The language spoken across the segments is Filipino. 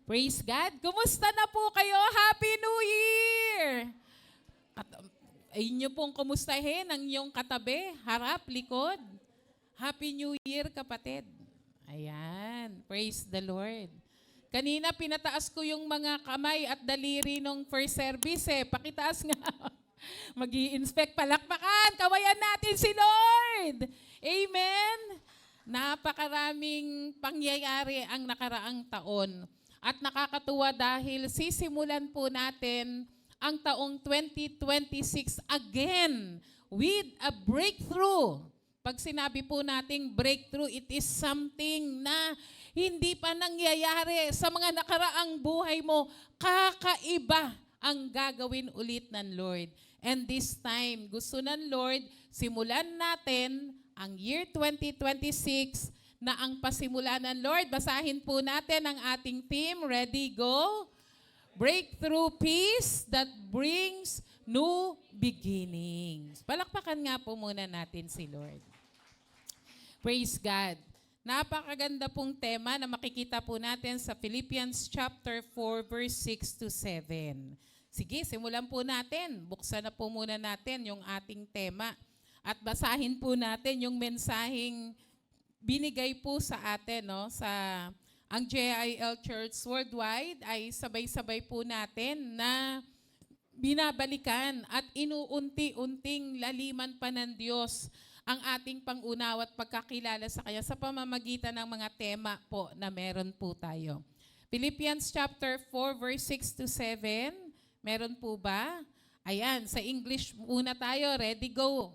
Praise God. Kumusta na po kayo? Happy New Year! Ayun nyo pong kumustahin ang inyong katabi, harap, likod. Happy New Year, kapatid. Ayan. Praise the Lord. Kanina pinataas ko yung mga kamay at daliri nung first service eh. Pakitaas nga. Mag-i-inspect, palakpakan, kawayan natin si Lord. Amen. Napakaraming pangyayari ang nakaraang taon. At nakakatuwa dahil sisimulan po natin ang taong 2026 again with a breakthrough. Pag sinabi po nating breakthrough, it is something na hindi pa nangyayari sa mga nakaraang buhay mo. Kakaiba ang gagawin ulit ng Lord. And this time, gusto ng Lord, simulan natin ang year 2026 na ang pasimula ng Lord. Basahin po natin ang ating theme. Ready, go! Breakthrough peace that brings new beginnings. Palakpakan nga po muna natin si Lord. Praise God. Napakaganda pong tema na makikita po natin sa Philippians chapter 4 verse 6 to 7. Sige, simulan po natin. Buksan na po muna natin yung ating tema. At basahin po natin yung mensaheng binigay po sa atin, no, sa ang JIL Church Worldwide ay sabay-sabay po natin na binabalikan at inuunti-unting laliman pa ng Diyos ang ating pangunawa at pagkakilala sa Kanya sa pamamagitan ng mga tema po na meron po tayo. Philippians chapter 4 verse 6 to 7, meron po ba? Ayan, sa English muna tayo. Ready, go!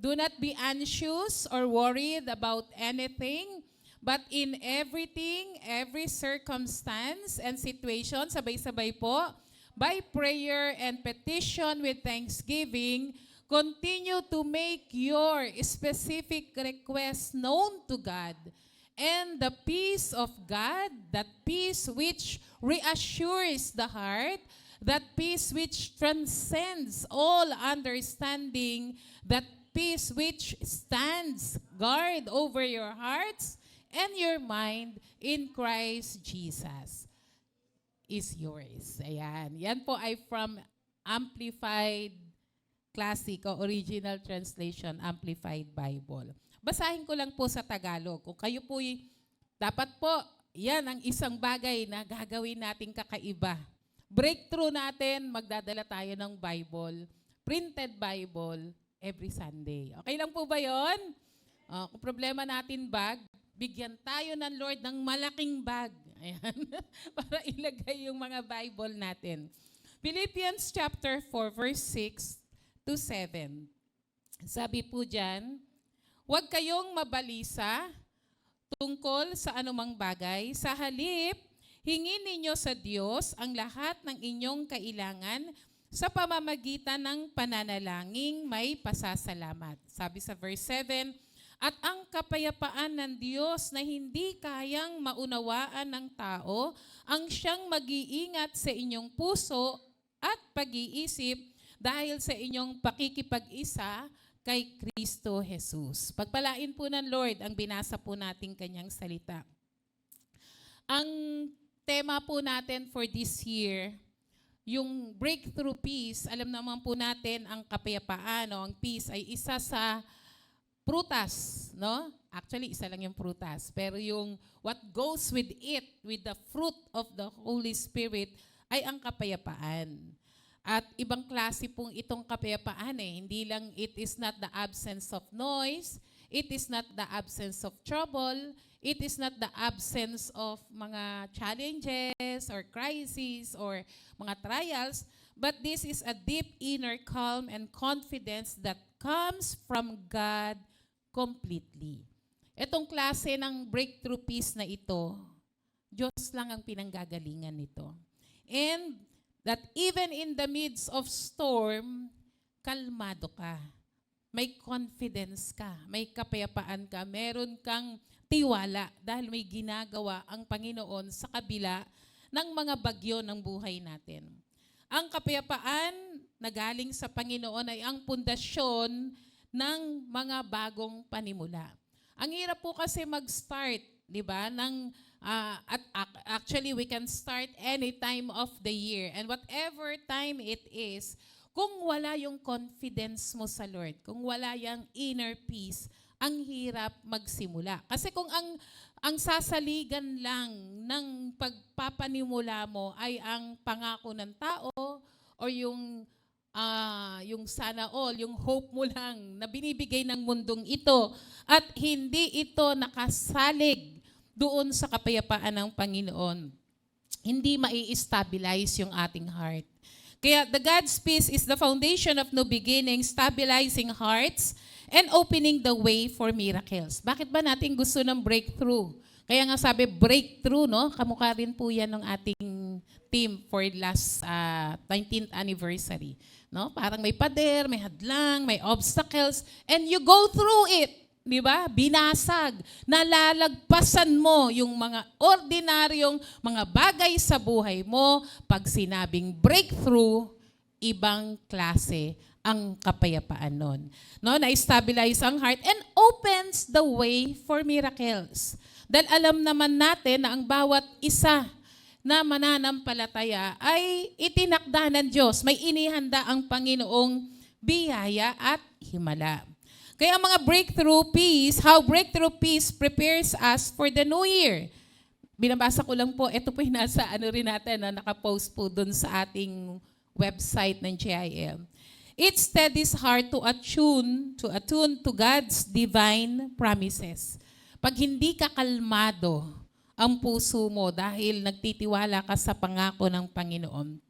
Do not be anxious or worried about anything, but in everything, every circumstance and situation, sabay-sabay po, by prayer and petition with thanksgiving, continue to make your specific requests known to God. And the peace of God, that peace which reassures the heart, that peace which transcends all understanding, that peace which stands guard over your hearts and your mind in Christ Jesus is yours. Ayan. Yan po ay from Amplified Classic o Original Translation, Amplified Bible. Basahin ko lang po sa Tagalog. Kung kayo po'y dapat po, yan ang isang bagay na gagawin nating kakaiba. Breakthrough natin, magdadala tayo ng Bible, printed Bible, every Sunday. Okay lang po ba yun? Kung problema natin bag, bigyan tayo ng Lord ng malaking bag. Ayan. Para ilagay yung mga Bible natin. Philippians chapter 4 verse 6 to 7. Sabi po dyan, huwag kayong mabalisa tungkol sa anumang bagay. Sa halip, hingin ninyo sa Diyos ang lahat ng inyong kailangan sa pamamagitan ng pananalangin may pasasalamat. Sabi sa verse 7, at ang kapayapaan ng Diyos na hindi kayang maunawaan ng tao, ang siyang mag-iingat sa inyong puso at pag-iisip dahil sa inyong pakikipag-isa kay Kristo Jesus. Pagpalain po ng Lord ang binasa po nating kanyang salita. Ang tema po natin for this year, yung breakthrough peace, alam naman po natin ang kapayapaan, no? Ang peace ay isa sa prutas, no? Actually, isa lang yung prutas. Pero yung what goes with it, with the fruit of the Holy Spirit, ay ang kapayapaan. At ibang klase pong itong kapayapaan eh. Hindi lang it is not the absence of noise, it is not the absence of trouble, it is not the absence of mga challenges or crises or mga trials, but this is a deep inner calm and confidence that comes from God completely. Itong klase ng breakthrough peace na ito, Diyos lang ang pinanggagalingan nito. And that even in the midst of storm, kalmado ka. May confidence ka, may kapayapaan ka, meron kang tiwala dahil may ginagawa ang Panginoon sa kabila ng mga bagyo ng buhay natin. Ang kapayapaan na galing sa Panginoon ay ang pundasyon ng mga bagong panimula. Ang hirap po kasi mag-start 'di ba? Actually we can start any time of the year, and whatever time it is, kung wala yung confidence mo sa Lord, kung wala yung inner peace, ang hirap magsimula. Kasi kung ang sasaligan lang ng pagpapanimula mo ay ang pangako ng tao o yung sana all, yung hope mo lang na binibigay ng mundong ito, at hindi ito nakasalig doon sa kapayapaan ng Panginoon, hindi mai-stabilize yung ating heart. Kaya the God's peace is the foundation of new beginning, stabilizing hearts and opening the way for miracles. Bakit ba natin gusto ng breakthrough? Kaya nga sabi, breakthrough, no? Kamukha rin po yan ng ating team for last 19th anniversary. No? Parang may pader, may hadlang, may obstacles, and you go through it. Di ba? Binasag. Nalalagpasan mo yung mga ordinaryong mga bagay sa buhay mo. Pag sinabing breakthrough, ibang klase ang kapayapaan nun. No? Na-stabilize ang heart and opens the way for miracles. Dahil alam naman natin na ang bawat isa na mananampalataya ay itinakda ng Diyos. May inihanda ang Panginoong biyaya at himala. Kaya mga breakthrough peace, how breakthrough peace prepares us for the new year. Binabasa ko lang po, ito po yung nasa rin natin, nakapost po dun sa ating website ng GIL. It steadies heart to attune to God's divine promises. Pag hindi ka kalmado ang puso mo dahil nagtitiwala ka sa pangako ng Panginoon,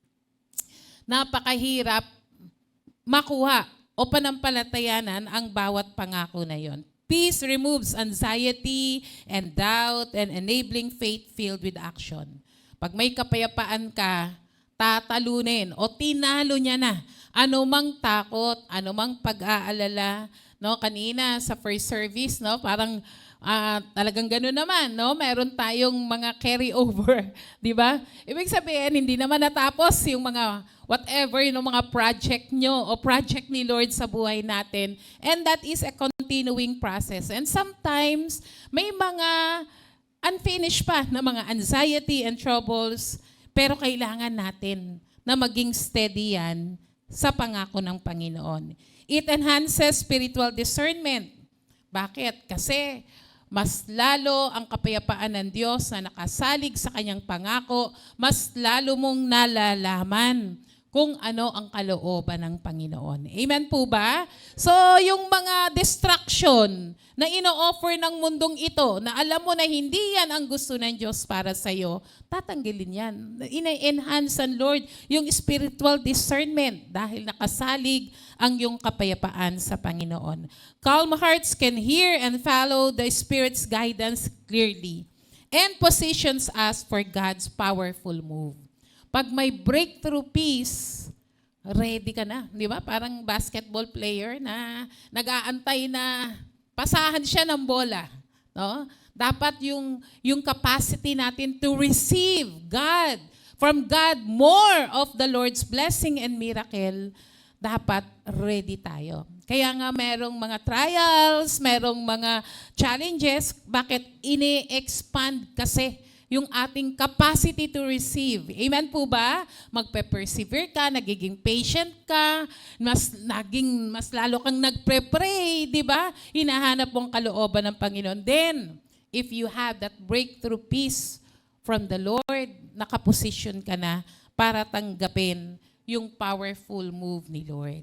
napakahirap makuha o panampalatayanan ang bawat pangako na yon. Peace removes anxiety and doubt and enabling faith filled with action. Pag may kapayapaan ka, tatalunin o tinalo niya na anumang takot, anumang pag-aalala. No, kanina sa first service, no, parang talagang gano'n naman, no? Meron tayong mga carry over, di ba? Ibig sabihin, hindi naman natapos yung mga whatever, yung mga project nyo o project ni Lord sa buhay natin. And that is a continuing process. And sometimes, may mga unfinished pa na mga anxiety and troubles, pero kailangan natin na maging steady yan sa pangako ng Panginoon. It enhances spiritual discernment. Bakit? Kasi mas lalo ang kapayapaan ng Diyos na nakasalig sa kanyang pangako, mas lalo mong nalalaman kung ano ang kalooban ng Panginoon. Amen po ba? So, yung mga distraction na ino-offer ng mundong ito, na alam mo na hindi yan ang gusto ng Diyos para sa'yo, tatanggalin yan. Ina-enhance ng Lord yung spiritual discernment dahil nakasalig ang iyong kapayapaan sa Panginoon. Calm hearts can hear and follow the Spirit's guidance clearly and positions us for God's powerful move. Pag may breakthrough peace, ready ka na. Di ba? Parang basketball player na nag-aantay na pasahan siya ng bola. No? Dapat yung capacity natin to receive from God, more of the Lord's blessing and miracle, dapat ready tayo. Kaya nga merong mga trials, merong mga challenges, bakit ini-expand kasi yung ating capacity to receive. Amen po ba? Magpe-persevere ka, nagiging patient ka, mas lalo kang nagpre-pray, di ba? Hinahanap mong kalooban ng Panginoon. Then, if you have that breakthrough peace from the Lord, nakaposition ka na para tanggapin yung powerful move ni Lord.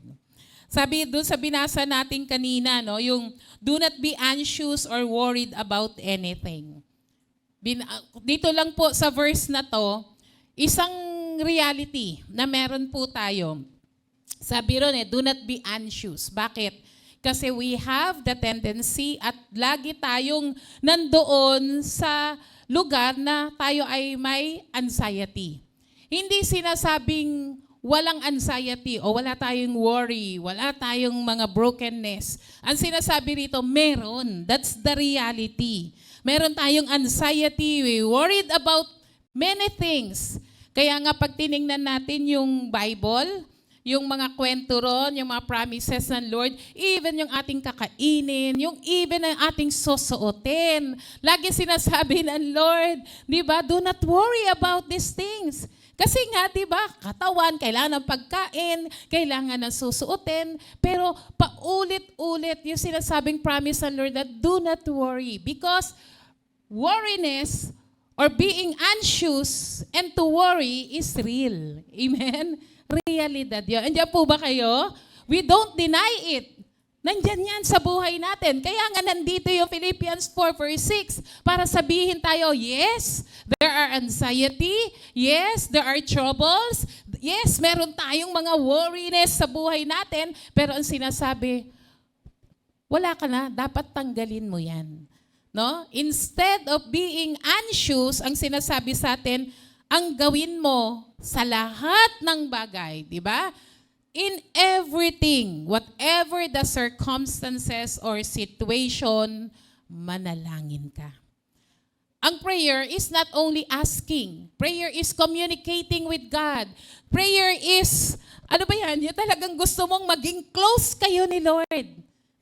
Sabi doon sa binasa natin kanina, no, yung do not be anxious or worried about anything. Dito lang po sa verse na to, isang reality na meron po tayo. Sabi ron do not be anxious. Bakit? Kasi we have the tendency at lagi tayong nandoon sa lugar na tayo ay may anxiety. Hindi sinasabing walang anxiety o wala tayong worry, wala tayong mga brokenness. Ang sinasabi rito, meron. That's the reality. Meron tayong anxiety, we worried about many things. Kaya nga pag tiningnan natin yung Bible, yung mga kwento ron, yung mga promises ng Lord, even yung ating kakainin, yung even ang ating susuotin. Lagi sinasabi ng Lord, di ba, do not worry about these things. Kasi nga, di ba, katawan, kailangan ng pagkain, kailangan ng susuotin, pero paulit-ulit yung sinasabing promise ng Lord that do not worry because worriness or being anxious and to worry is real. Amen? Realidad yun. Andiyan po ba kayo? We don't deny it. Nandyan yan sa buhay natin. Kaya nga nandito yung Philippians 4 verse 6 para sabihin tayo, yes, there are anxiety. Yes, there are troubles. Yes, meron tayong mga worriness sa buhay natin. Pero ang sinasabi, wala ka na, dapat tanggalin mo yan. No? Instead of being anxious, ang sinasabi sa atin, ang gawin mo sa lahat ng bagay, di ba? In everything, whatever the circumstances or situation, manalangin ka. Ang prayer is not only asking. Prayer is communicating with God. Prayer is, ano ba yan? Yung talagang gusto mong maging close kayo ni Lord.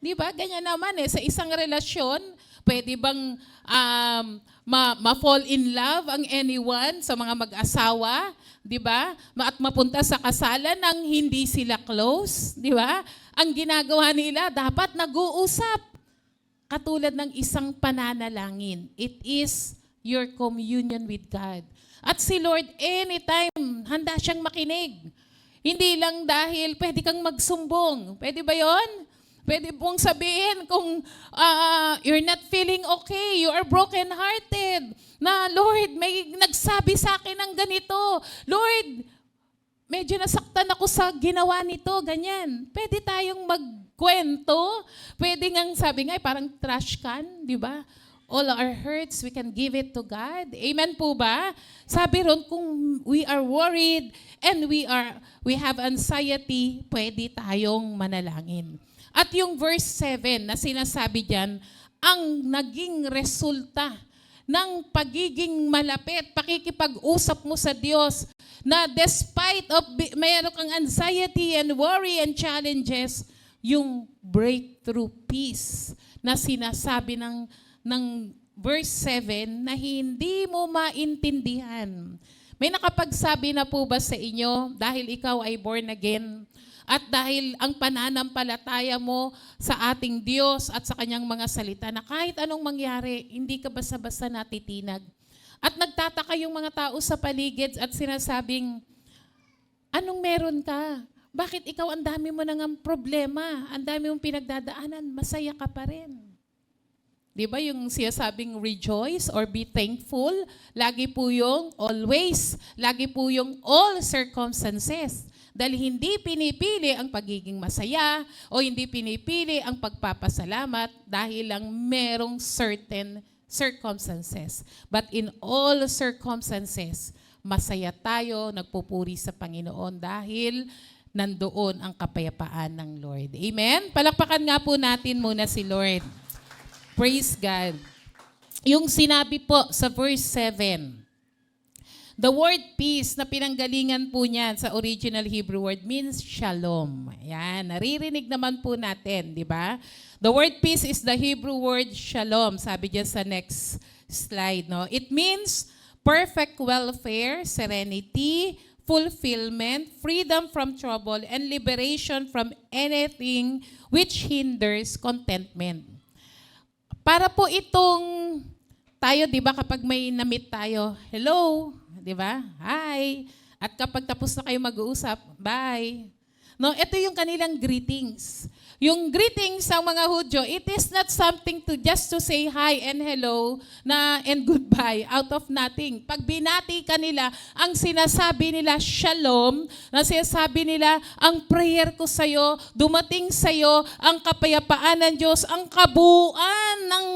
Di ba? Ganyan naman sa isang relasyon, pwede bang ma-fall in love ang anyone sa mga mag-asawa, di ba? At mapunta sa kasalan nang hindi sila close, di ba? Ang ginagawa nila, dapat nag-uusap. Katulad ng isang pananalangin. It is your communion with God. At si Lord, anytime, handa siyang makinig. Hindi lang dahil pwede kang magsumbong. Pwede ba yon? Pwede pong sabihin kung you're not feeling okay, you are broken-hearted, na Lord, may nagsabi sa akin ng ganito. Lord, medyo nasaktan ako sa ginawa nito, ganyan. Pwede tayong magkwento. Pwede ngang sabi nga, parang trash can, di ba? All our hurts, we can give it to God. Amen po ba? Sabi ron, kung we are worried and we have anxiety, pwede tayong manalangin. At yung verse 7 na sinasabi diyan, ang naging resulta ng pagiging malapit, pakikipag-usap mo sa Diyos, na despite of mayroon kang anxiety and worry and challenges, yung breakthrough peace na sinasabi ng verse 7 na hindi mo maintindihan. May nakapagsabi na po ba sa inyo, dahil ikaw ay born again, at dahil ang pananampalataya mo sa ating Diyos at sa kanyang mga salita na kahit anong mangyari, hindi ka basta-basta natitinag. At nagtataka yung mga tao sa paligid at sinasabing, anong meron ka? Bakit ikaw ang dami mo nang problema? Ang dami mong pinagdadaanan, masaya ka pa rin. Di ba yung sinasabing rejoice or be thankful? Lagi po yung always, lagi po yung all circumstances. Dahil hindi pinipili ang pagiging masaya o hindi pinipili ang pagpapasalamat dahil lang merong certain circumstances. But in all circumstances, masaya tayo, nagpupuri sa Panginoon dahil nandoon ang kapayapaan ng Lord. Amen? Palakpakan nga po natin muna si Lord. Praise God. Yung sinabi po sa verse 7, the word peace na pinanggalingan po niyan sa original Hebrew word means shalom. Yan, naririnig naman po natin, di ba? The word peace is the Hebrew word shalom. Sabi diyan sa next slide, no? It means perfect welfare, serenity, fulfillment, freedom from trouble, and liberation from anything which hinders contentment. Para po itong tayo, di ba, kapag may na-meet tayo, hello, di ba? Hi. At kapag tapos na kayo mag-uusap, bye. No, ito yung kanilang greetings. Yung greetings ng mga Hudyo, it is not something to just to say hi and hello and goodbye out of nothing. Pag binati ka nila, ang sinasabi nila shalom, na sinasabi nila ang prayer ko sa'yo, dumating sa'yo ang kapayapaan ng Diyos, ang kabuuan ng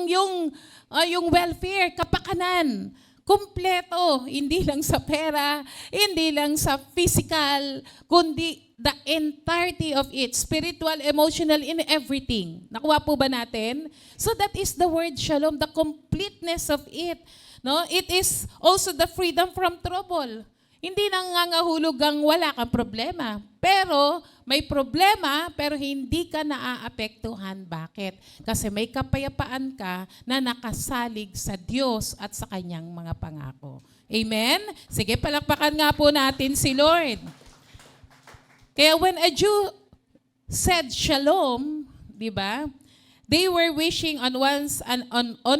yung welfare, kapakanan. Kompleto, hindi lang sa pera, hindi lang sa physical, kundi the entirety of it, spiritual, emotional, in everything. Nakuha po ba natin? So that is the word shalom, the completeness of it. No? It is also the freedom from trouble. Hindi nangangahulog ang wala kang problema. Pero may problema, pero hindi ka naaapektuhan. Bakit? Kasi may kapayapaan ka na nakasalig sa Diyos at sa kanyang mga pangako. Amen? Sige, palakpakan nga po natin si Lord. Kaya when a Jew said shalom, di ba? They were wishing on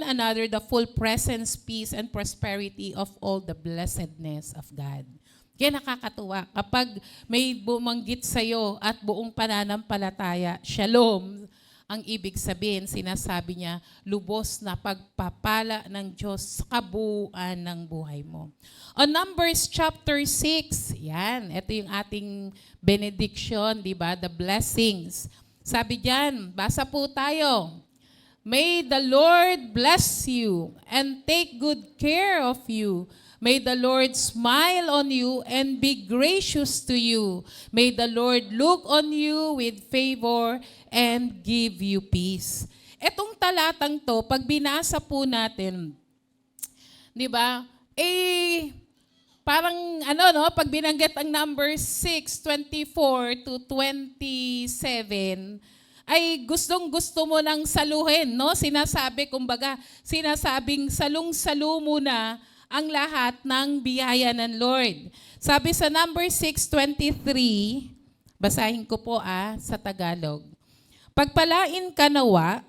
another the full presence, peace, and prosperity of all the blessedness of God. Kaya nakakatuwa kapag may bumanggit sa'yo at buong pananampalataya, shalom, ang ibig sabihin, sinasabi niya, lubos na pagpapala ng Diyos sa kabuuan ng buhay mo. On Numbers chapter 6, yan, ito yung ating benediction, di ba? The blessings. Sabi diyan, basa po tayo. May the Lord bless you and take good care of you. May the Lord smile on you and be gracious to you. May the Lord look on you with favor and give you peace. Etong talatang to, pag binasa po natin, di ba, parang pag binanggit ang number 6:24 to 27, ay gustong-gusto mo nang saluhin, no? Sinasabing salung-salo mo na ang lahat ng biyaya ng Lord. Sabi sa number 6:23, basahin ko po sa Tagalog. Pagpalain ka nawa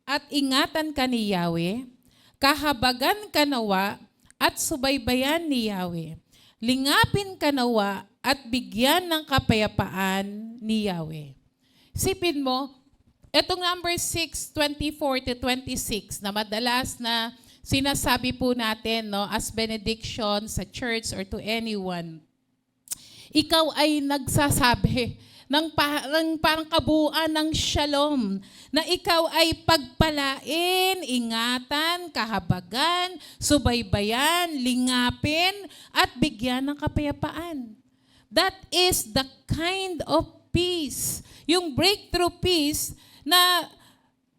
at ingatan ka ni Yahweh, kahabagan ka nawa at subaybayan ni Yahweh. Lingapin ka nawa at bigyan ng kapayapaan ni Yahweh. Sipin mo, itong number 6:24 to 26 na madalas na sinasabi po natin, no, as benediction sa church or to anyone, ikaw ay nagsasabi ng parang kabuuan ng shalom, na ikaw ay pagpalain, ingatan, kahabagan, subaybayan, lingapin, at bigyan ng kapayapaan. That is the kind of peace, yung breakthrough peace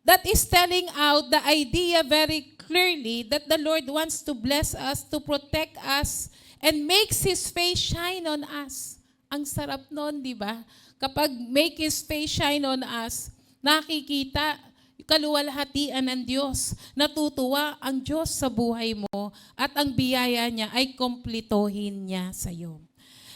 that is telling out the idea very clearly that the Lord wants to bless us, to protect us, and makes His face shine on us. Ang sarap nun, di ba? Kapag make His face shine on us, nakikita kaluwalhatian ng Diyos. Natutuwa ang Diyos sa buhay mo at ang biyaya niya ay kompletohin niya sa iyo.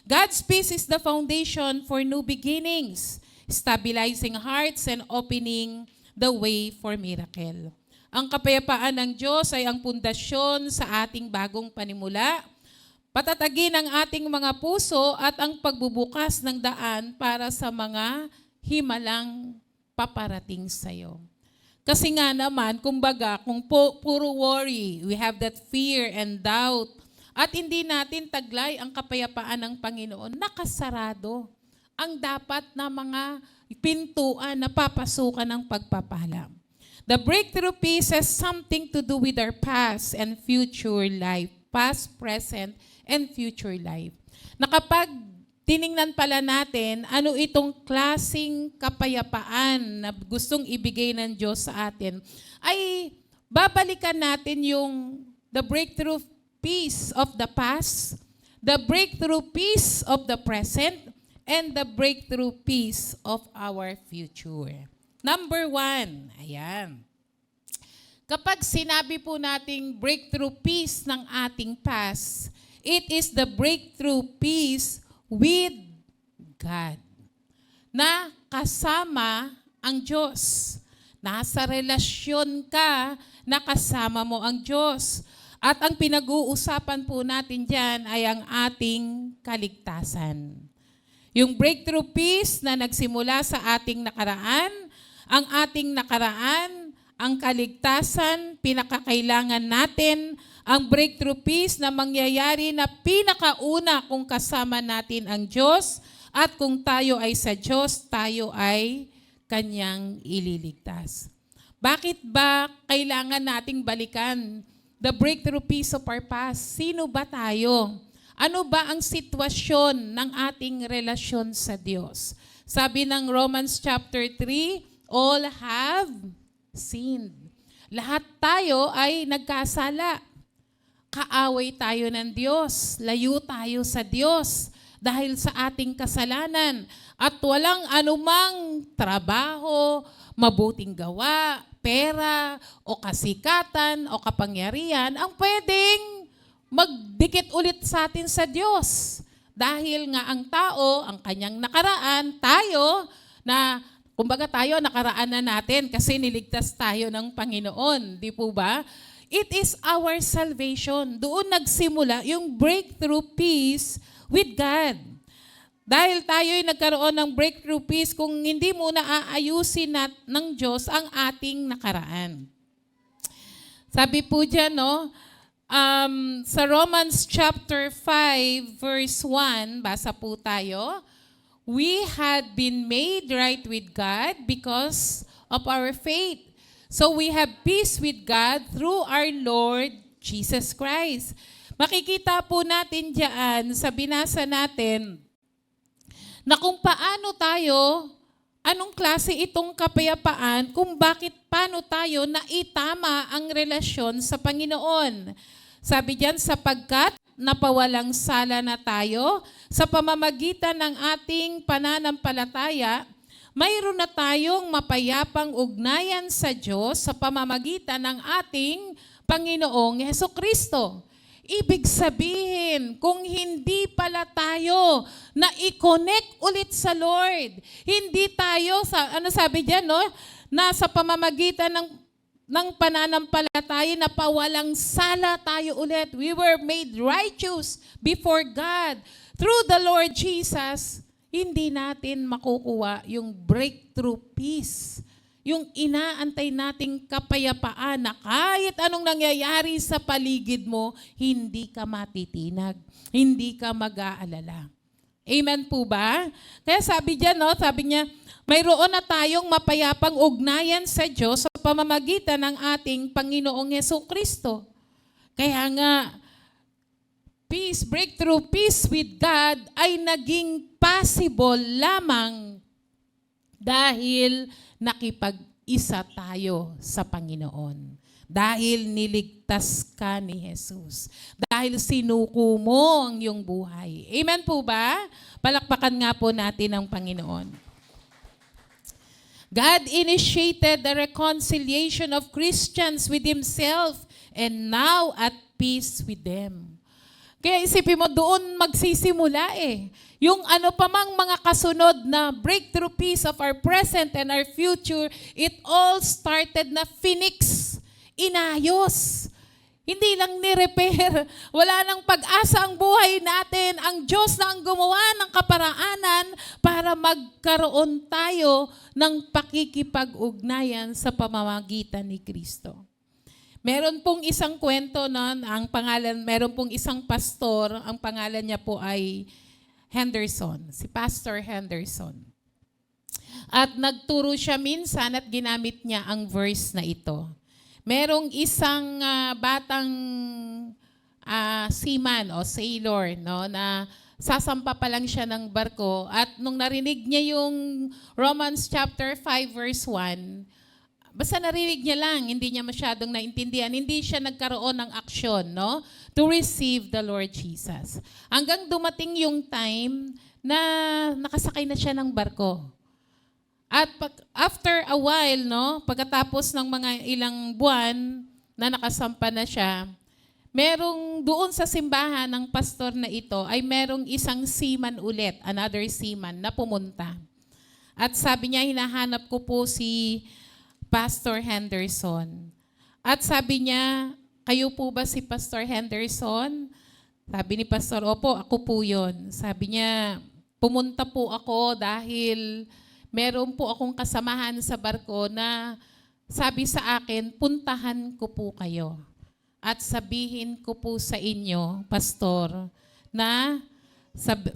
God's peace is the foundation for new beginnings, stabilizing hearts and opening the way for miracle. Ang kapayapaan ng Diyos ay ang pundasyon sa ating bagong panimula, patatagin ang ating mga puso at ang pagbubukas ng daan para sa mga himalang paparating sa iyo. Kasi nga naman, kumbaga, kung puro worry, we have that fear and doubt, at hindi natin taglay ang kapayapaan ng Panginoon, nakasarado ang dapat na mga pintuan na papasukan ng pagpapala. The breakthrough peace has something to do with our past and future life, past, present, and future life. Na kapag tiningnan pala natin, ano itong klaseng kapayapaan na gustong ibigay ng Diyos sa atin, ay babalikan natin yung the breakthrough peace of the past, the breakthrough peace of the present, and the breakthrough peace of our future. Number 1, ayan. Kapag sinabi po nating breakthrough peace ng ating past, it is the breakthrough peace with God. Na kasama ang Diyos. Nasa relasyon ka na kasama mo ang Diyos. At ang pinag-uusapan po natin dyan ay ang ating kaligtasan. Yung breakthrough peace na nagsimula sa ating nakaraan, ang kaligtasan, pinakakailangan natin, ang breakthrough peace na mangyayari na pinakauna kung kasama natin ang Diyos at kung tayo ay sa Diyos, tayo ay Kanyang ililigtas. Bakit ba kailangan nating balikan the breakthrough peace of our past? Sino ba tayo? Ano ba ang sitwasyon ng ating relasyon sa Diyos? Sabi ng Romans chapter 3, all have sinned. Lahat tayo ay nagkasala. kaaway tayo ng Diyos, layo tayo sa Diyos dahil sa ating kasalanan at walang anumang trabaho, mabuting gawa, pera o kasikatan o kapangyarihan ang pwedeng magdikit ulit sa atin sa Diyos. Dahil nga ang tao, ang kanyang nakaraan, tayo, na kumbaga tayo nakaraan na natin kasi niligtas tayo ng Panginoon. Di po ba? It is our salvation. Doon nagsimula yung breakthrough peace with God. Dahil tayo'y nagkaroon ng breakthrough peace kung hindi muna aayusin ng Diyos ang ating nakaraan. Sabi po dyan, no? Sa Romans chapter 5 verse 1, basa po tayo, we had been made right with God because of our faith. So we have peace with God through our Lord Jesus Christ. Makikita po natin diyan sa binasa natin na kung paano tayo, anong klase itong kapayapaan, kung paano tayo naitama ang relasyon sa Panginoon. Sabi diyan, sapagkat napawalang sala na tayo sa pamamagitan ng ating pananampalataya, mayroon na tayong mapayapang ugnayan sa Diyos sa pamamagitan ng ating Panginoong Hesukristo. Ibig sabihin, kung hindi pala tayo na i-connect ulit sa Lord, hindi tayo, ano sabi diyan, no? Na sa pamamagitan ng pananampalataya na pawalang sala tayo ulit. We were made righteous before God. Through the Lord Jesus, hindi natin makukuha yung breakthrough peace. Yung inaantay nating kapayapaan na kahit anong nangyayari sa paligid mo, hindi ka matitinag, hindi ka mag-aalala. Amen po ba? Kaya sabi diyan, no, sabi niya, mayroon na tayong mapayapang ugnayan sa Diyos sa pamamagitan ng ating Panginoong Hesukristo. Kaya nga, peace, breakthrough peace with God ay naging possible lamang dahil nakipag-isa tayo sa Panginoon. Dahil niligtas ka ni Jesus. Dahil sinuko mo ang iyong buhay. Amen po ba? Palakpakan nga po natin ang Panginoon. God initiated the reconciliation of Christians with Himself and now at peace with them. Kaya isipin mo, doon magsisimula eh. Yung ano pa mang mga kasunod na breakthrough peace of our present and our future, it all started na phoenix, inayos. Hindi lang ni-repair. Wala nang pag-asa ang buhay natin. Ang Diyos na ang gumawa ng kaparaanan para magkaroon tayo ng pakikipag-ugnayan sa pamamagitan ni Kristo. Meron pong isang kwento meron pong isang pastor, ang pangalan niya po ay Henderson, si Pastor Henderson. At nagturo siya minsan at ginamit niya ang verse na ito. Merong isang batang seaman o sailor, no, na sasampa pa lang siya ng barko at nung narinig niya yung Romans chapter 5 verse 1, basta narinig niya lang, hindi niya masyadong naintindihan, hindi siya nagkaroon ng aksyon, no, to receive the Lord Jesus. Hanggang dumating yung time na nakasakay na siya ng barko. At after a while, no, pagkatapos ng mga ilang buwan na nakasampa na siya, merong doon sa simbahan ng pastor na ito ay merong isang seaman ulit, another seaman na pumunta. At sabi niya, hinahanap ko po si Pastor Henderson. At sabi niya, kayo po ba si Pastor Henderson? Sabi ni Pastor, opo, ako po yun. Sabi niya, pumunta po ako dahil meron po akong kasamahan sa barko na sabi sa akin, puntahan ko po kayo. At sabihin ko po sa inyo, Pastor, na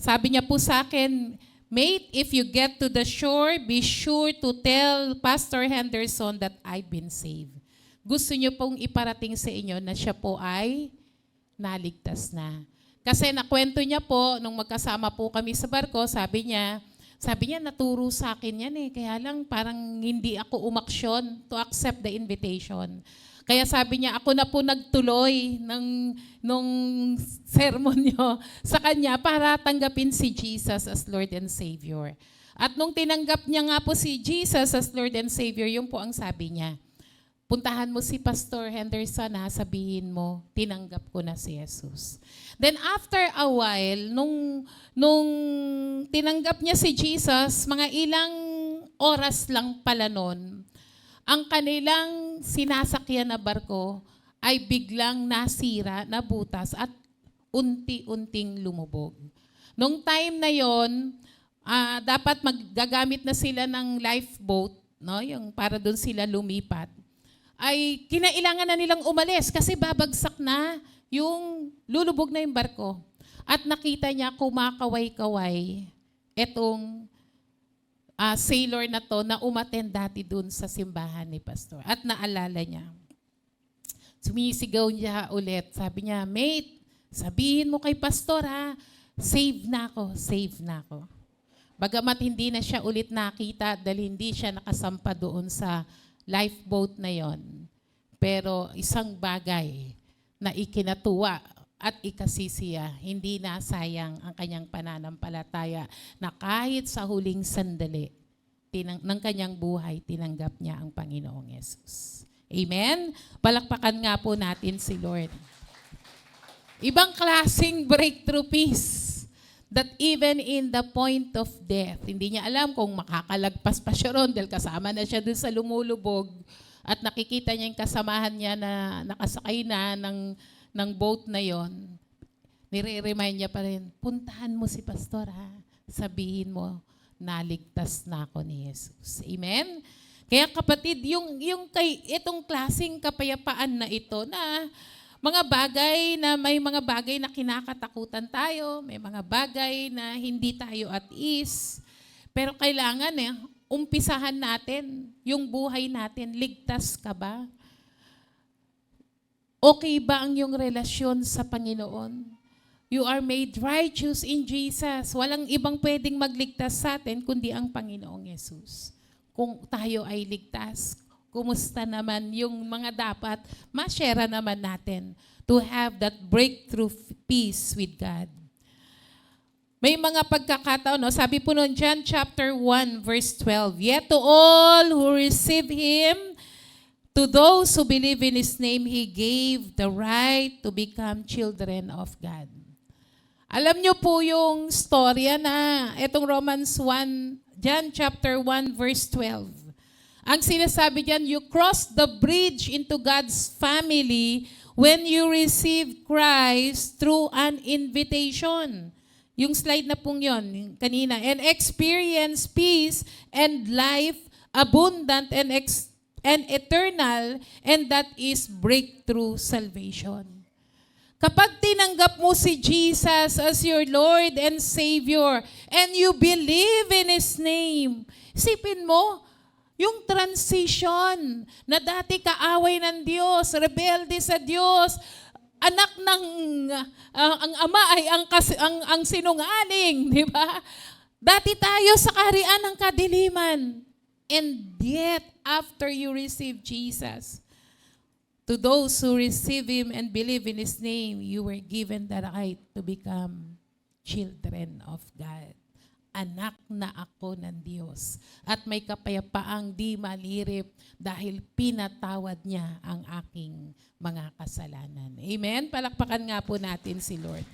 sabi niya po sa akin, mate, if you get to the shore, be sure to tell Pastor Henderson that I've been saved. Gusto niyo pong iparating sa inyo na siya po ay naligtas na. Kasi nakwento niya po, nung magkasama po kami sa barko, sabi niya, naturo sa akin yan eh. Kaya lang parang hindi ako umaksyon to accept the invitation. Kaya sabi niya, ako na po nagtuloy nung sermon niyo sa kanya para tanggapin si Jesus as Lord and Savior. At nung tinanggap niya nga po si Jesus as Lord and Savior, yun po ang sabi niya. Puntahan mo si Pastor Henderson, sabihin mo, tinanggap ko na si Jesus. Then after a while, nung tinanggap niya si Jesus, mga ilang oras lang pala nun, ang kanilang sinasakyan na barko ay biglang nasira, nabutas at unti-unting lumubog. Nung time na yon, dapat maggagamit na sila ng lifeboat, no? Yung para doon sila lumipat. Ay kinailangan na nilang umalis kasi babagsak na yung lulubog na yung barko. At nakita niya kumakaway-kaway etong sailor na to na umattend dati dun sa simbahan ni Pastor. At naalala niya. Sumisigaw niya ulit. Sabi niya, mate, sabihin mo kay Pastor save na ako, save na ako. Bagamat hindi na siya ulit nakita dahil hindi siya nakasampa doon sa lifeboat na yon. Pero isang bagay na ikinatuwa at ikasisiya, hindi nasayang ang kanyang pananampalataya na kahit sa huling sandali ng kanyang buhay, tinanggap niya ang Panginoong Yesus. Amen? Palakpakan nga po natin si Lord. Ibang klaseng breakthrough peace that even in the point of death, hindi niya alam kung makakalagpas pa siya ron dahil kasama na siya dun sa lumulubog at nakikita niya yung kasamahan niya na nakasakay na ng boat na yon. Nire-remind niya pa rin, puntahan mo si Pastor sabihin mo, naligtas na ako ni Jesus. Amen? Kaya kapatid, itong klaseng kapayapaan na ito na mga bagay na may mga bagay na kinakatakutan tayo, may mga bagay na hindi tayo at ease. Pero kailangan umpisahan natin yung buhay natin. Ligtas ka ba? Okay ba ang iyong relasyon sa Panginoon? You are made righteous in Jesus. Walang ibang pwedeng magligtas sa atin kundi ang Panginoong Yesus. Kung tayo ay ligtas, kumusta naman yung mga dapat ma-share naman natin to have that breakthrough peace with God. May mga pagkakataon, sabi po noon John chapter 1 verse 12, yet to all who receive Him, to those who believe in His name, He gave the right to become children of God. Alam niyo po yung storya na itong Romans 1, John chapter 1 verse 12. Ang sinasabi diyan, you cross the bridge into God's family when you receive Christ through an invitation. Yung slide na pong yun, kanina. And experience peace and life abundant and eternal, and that is breakthrough salvation. Kapag tinanggap mo si Jesus as your Lord and Savior and you believe in His name, isipin mo, yung transition na dati kaaway ng Diyos, rebelde sa Diyos, anak ng ang ama ay ang sinungaling, di ba? Dati tayo sa kaharian ng kadiliman. And yet, after you receive Jesus, to those who receive Him and believe in His name, you were given the right to become children of God. Anak na ako ng Diyos. At may kapayapaang di malirip dahil pinatawad niya ang aking mga kasalanan. Amen? Palakpakan nga po natin si Lord.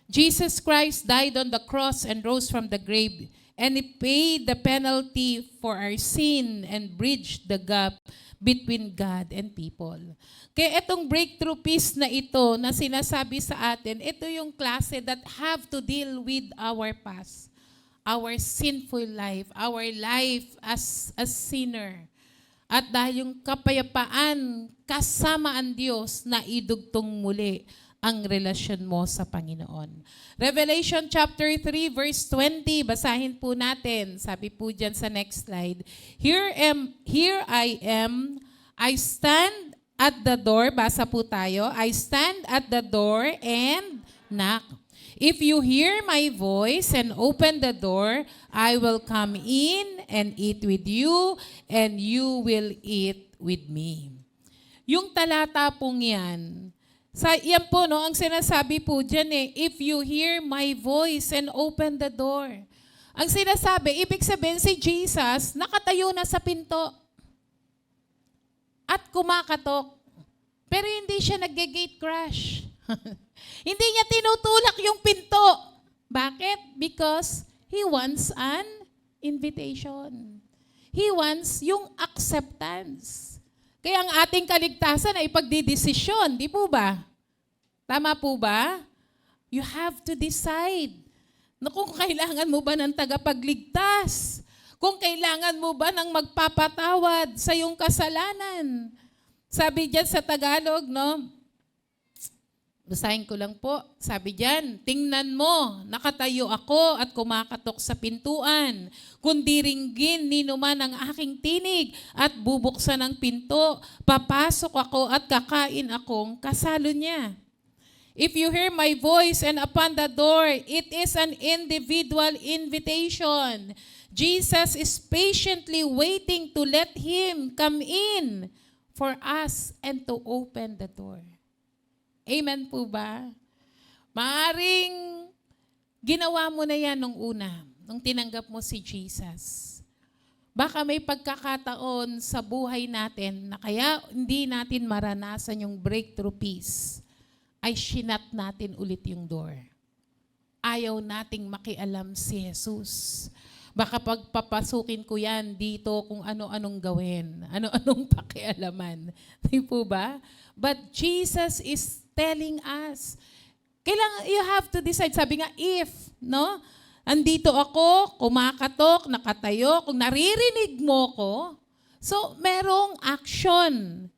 Jesus Christ died on the cross and rose from the grave, and He paid the penalty for our sin and bridged the gap between God and people. Kaya itong breakthrough peace na ito na sinasabi sa atin, ito yung klase that have to deal with our past, our sinful life, our life as a sinner. At dahil yung kapayapaan kasama ang Diyos na idugtong muli ang relasyon mo sa Panginoon. Revelation chapter 3 verse 20, basahin po natin. Sabi po dyan sa next slide, Here I am, I stand at the door, basa po tayo, I stand at the door and knock. If you hear my voice and open the door, I will come in and eat with you, and you will eat with me. Yung talata pong yan, yan po, no, ang sinasabi po dyan if you hear my voice and open the door. Ang sinasabi, ibig sabihin si Jesus, nakatayo na sa pinto at kumakatok. Pero hindi siya nag-gate crash. Hindi niya tinutulak yung pinto. Bakit? Because He wants an invitation. He wants yung acceptance. Kaya ang ating kaligtasan ay ipagdidesisyon, di po ba? Tama po ba? You have to decide. Kung kailangan mo ba ng tagapagligtas? Kung kailangan mo ba ng magpapatawad sa iyong kasalanan? Sabi diyan sa Tagalog, no? Basahin ko lang po. Sabi diyan, tingnan mo, nakatayo ako at kumakatok sa pintuan. Kung diringgin ni numan ang aking tinig at bubuksan ang pinto, papasok ako at kakain akong kasalo niya. If you hear my voice and upon the door, it is an individual invitation. Jesus is patiently waiting to let Him come in for us and to open the door. Amen po ba? Maaring ginawa mo na yan nung una, nung tinanggap mo si Jesus. Baka may pagkakataon sa buhay natin na kaya hindi natin maranasan yung breakthrough peace, ay sinat natin ulit yung door. Ayaw nating makialam si Jesus. Baka pagpapasukin ko yan dito kung ano-anong gawin, ano-anong pakialaman. Di po ba? But Jesus is telling us, kailangan, you have to decide. Sabi nga, if, no? Andito ako, kumakatok, nakatayo, kung naririnig mo ko, so merong action.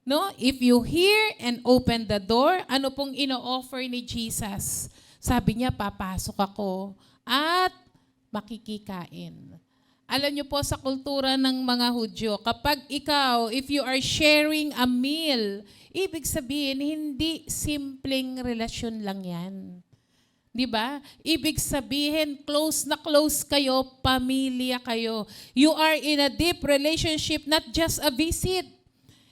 No? If you hear and open the door, ano pong ino-offer ni Jesus? Sabi niya, papasok ako at makikikain. Alam niyo po sa kultura ng mga Hudyo, kapag ikaw, if you are sharing a meal, ibig sabihin, hindi simpleng relasyon lang yan. Di ba? Ibig sabihin, close na close kayo, pamilya kayo. You are in a deep relationship, not just a visit.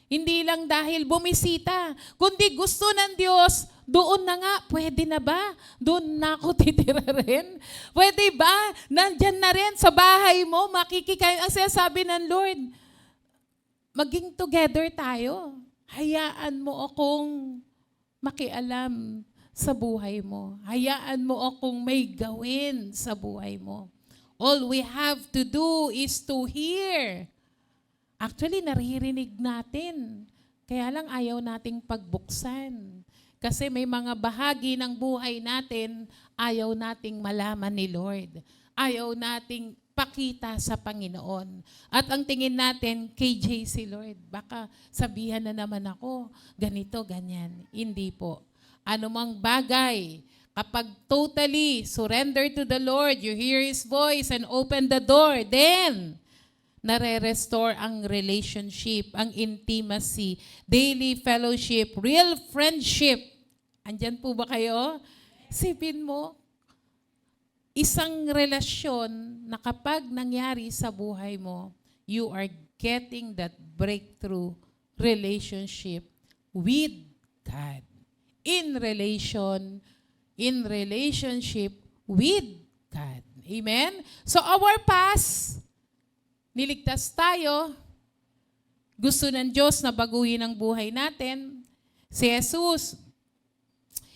Hindi lang dahil bumisita, kundi gusto ng Diyos, doon na nga, pwede na ba? Doon na ako titira rin? Pwede ba? Nandyan na rin sa bahay mo, makikikain. Ang sinasabi ng Lord, maging together tayo. Hayaan mo akong makialam sa buhay mo. Hayaan mo akong may gawin sa buhay mo. All we have to do is to hear. Actually, naririnig natin. Kaya lang ayaw nating pagbuksan. Kasi may mga bahagi ng buhay natin, ayaw nating malaman ni Lord. Ayaw nating pakita sa Panginoon. At ang tingin natin, KJ si Lord, baka sabihan na naman ako, ganito, ganyan. Hindi po. Anumang bagay, kapag totally surrender to the Lord, you hear His voice and open the door, then nare-restore ang relationship, ang intimacy, daily fellowship, real friendship. Andyan po ba kayo? Isipin mo, isang relasyon na kapag nangyari sa buhay mo, you are getting that breakthrough relationship with God. In relationship with God. Amen? So our past, niligtas tayo, gusto ng Diyos na baguhin ang buhay natin. Si Jesus,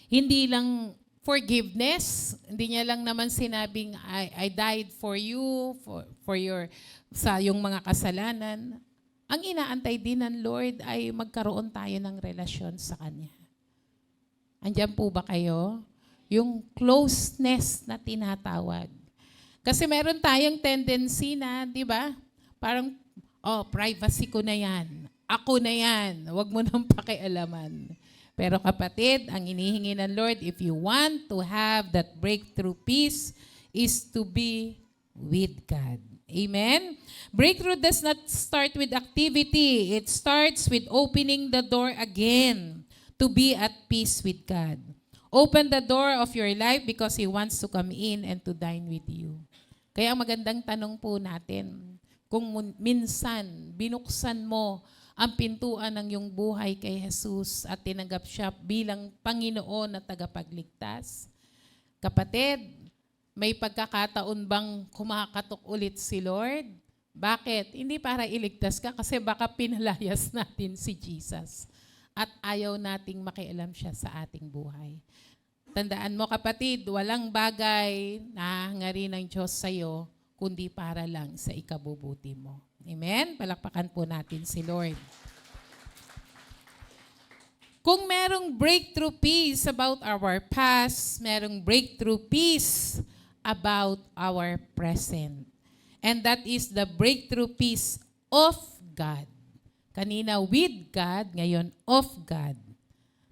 hindi lang forgiveness, hindi niya lang naman sinabing, I died for you, sa yung mga kasalanan. Ang inaantay din ng Lord ay magkaroon tayo ng relasyon sa Kanya. Andiyan po ba kayo? Yung closeness na tinatawag. Kasi meron tayong tendency na, di ba? Parang, privacy ko na yan. Ako na yan. Huwag mo nang pakialaman. Pero kapatid, ang inihingi ng Lord, if you want to have that breakthrough peace, is to be with God. Amen? Breakthrough does not start with activity. It starts with opening the door again to be at peace with God. Open the door of your life because He wants to come in and to dine with you. Kaya ang magandang tanong po natin, kung minsan binuksan mo ang pintuan ng iyong buhay kay Jesus at tinanggap siya bilang Panginoon at tagapagligtas? Kapatid, may pagkakataon bang kumakatok ulit si Lord? Bakit? Hindi para iligtas ka kasi baka pinalayas natin si Jesus at ayaw nating makialam siya sa ating buhay. Tandaan mo kapatid, walang bagay na hangari ng Diyos sa iyo kundi para lang sa ikabubuti mo. Amen? Palakpakan po natin si Lord. Kung merong breakthrough peace about our past, merong breakthrough peace about our present. And that is the breakthrough peace of God. Kanina with God, ngayon of God.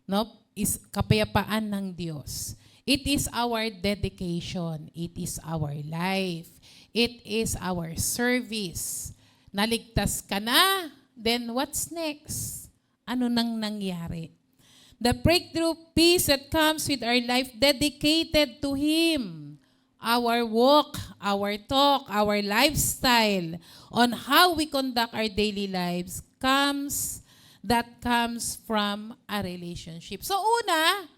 No? Is kapayapaan ng Diyos. It is our dedication. It is our life. It is our service. Naligtas ka na, then what's next? Ano nang nangyari? The breakthrough peace that comes with our life dedicated to Him. Our walk, our talk, our lifestyle on how we conduct our daily lives comes from a relationship. So una,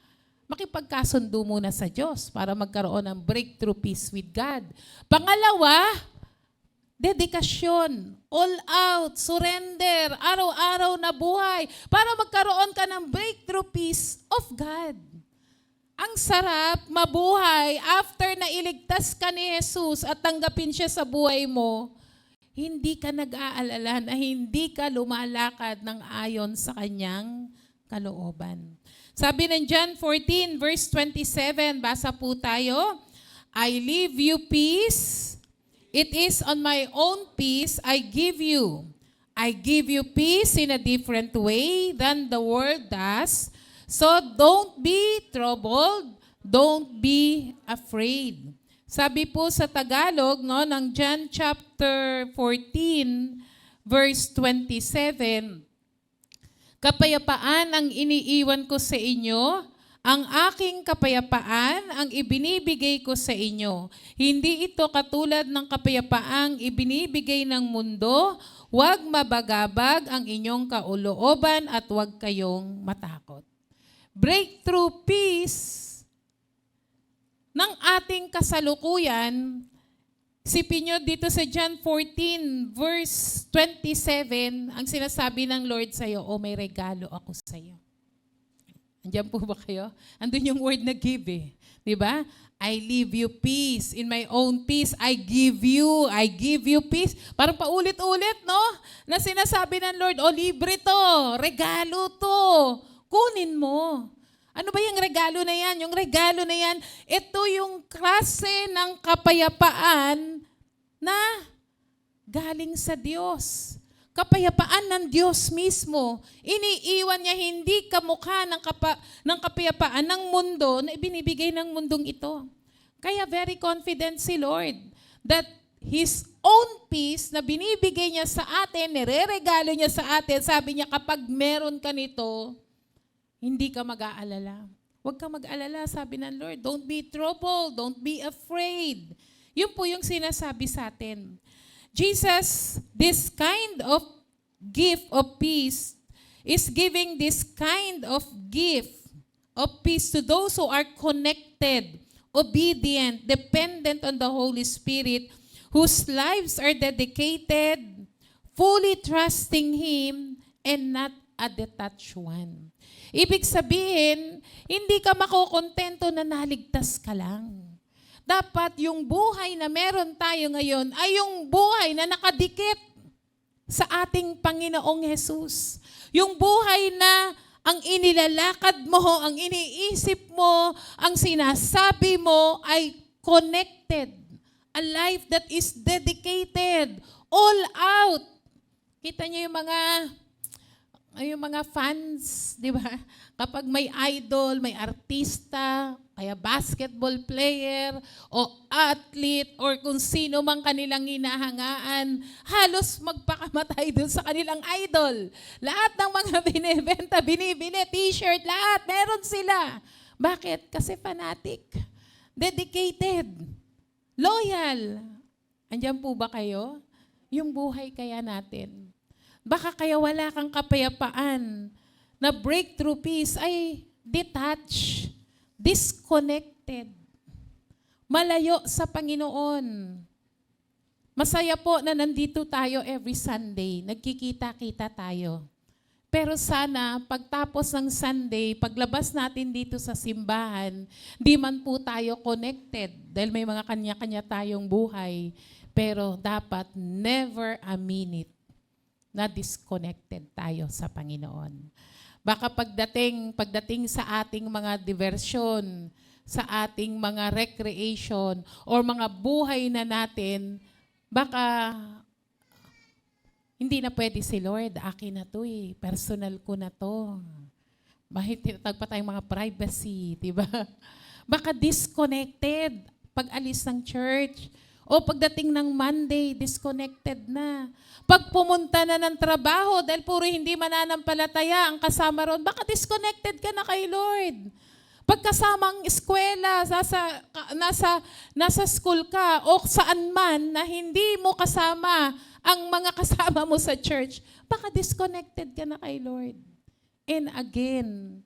makipagkasundo muna sa Diyos para magkaroon ng breakthrough peace with God. Pangalawa, dedikasyon, all out, surrender, araw-araw na buhay para magkaroon ka ng breakthrough peace of God. Ang sarap mabuhay after na iligtas ka ni Jesus at tanggapin siya sa buhay mo, hindi ka nag-aalala na hindi ka lumalakad ng ayon sa kanyang kalooban. Sabi ng John 14 verse 27, basa po tayo, I leave you peace. It is on my own peace I give you. I give you peace in a different way than the world does. So don't be troubled, don't be afraid. Sabi po sa Tagalog no, ng John chapter 14 verse 27, kapayapaan ang iniiwan ko sa inyo, ang aking kapayapaan ang ibinibigay ko sa inyo. Hindi ito katulad ng kapayapaang ibinibigay ng mundo. Huwag mabagabag ang inyong kaulooban at huwag kayong matakot. Breakthrough peace ng ating kasalukuyan, sipin nyo dito sa John 14 verse 27, ang sinasabi ng Lord sa'yo, may regalo ako sa'yo. Andiyan po ba kayo? Andun yung word na give eh. Diba? I leave you peace. In my own peace, I give you peace. Parang paulit-ulit, no? Na sinasabi ng Lord, libre to, regalo to. Kunin mo. Ano ba yung regalo na yan? Yung regalo na yan, ito yung klase ng kapayapaan na galing sa Diyos. Kapayapaan ng Diyos mismo. Iniiwan niya hindi kamukha ng kapayapaan ng mundo na ibinibigay ng mundong ito. Kaya very confident si Lord that His own peace na binibigay niya sa atin, nireregalo niya sa atin, sabi niya kapag meron ka nito, hindi ka mag-aalala. Huwag ka mag-alala, sabi ng Lord. Don't be troubled. Don't be afraid. Yun po yung sinasabi sa atin. Jesus, this kind of gift of peace, is giving this kind of gift of peace to those who are connected, obedient, dependent on the Holy Spirit, whose lives are dedicated, fully trusting Him, and not a detached one. Ibig sabihin, hindi ka makukontento na naligtas ka lang. Dapat yung buhay na meron tayo ngayon ay yung buhay na nakadikit sa ating Panginoong Jesus. Yung buhay na ang inilalakad mo, ang iniisip mo, ang sinasabi mo ay connected. A life that is dedicated, all out. Kita niyo yung mga fans, di ba? Kapag may idol, may artista, kaya basketball player, o athlete, or kung sino mang kanilang hinahangaan, halos magpakamatay dun sa kanilang idol. Lahat ng mga binibenta, binibili, t-shirt, lahat, meron sila. Bakit? Kasi fanatic, dedicated, loyal. Andiyan po ba kayo? Yung buhay kaya natin. Baka kaya wala kang kapayapaan na breakthrough peace ay detached, disconnected, malayo sa Panginoon. Masaya po na nandito tayo every Sunday, nagkikita-kita tayo. Pero sana, pagtapos ng Sunday, paglabas natin dito sa simbahan, di man po tayo connected dahil may mga kanya-kanya tayong buhay. Pero dapat never a minute na disconnected tayo sa Panginoon. Baka pagdating sa ating mga diversyon, sa ating mga recreation, or mga buhay na natin, baka hindi na pwede si Lord, akin na to personal ko na to. Bakit tinatag pa tayong mga privacy, di ba? Baka disconnected pag alis ng church. O pagdating ng Monday, disconnected na. Pag pumunta na ng trabaho, dahil puro hindi mananampalataya ang kasama ron, baka disconnected ka na kay Lord. Pagkasamang eskwela, nasa school ka, o saan man na hindi mo kasama ang mga kasama mo sa church, baka disconnected ka na kay Lord. And again,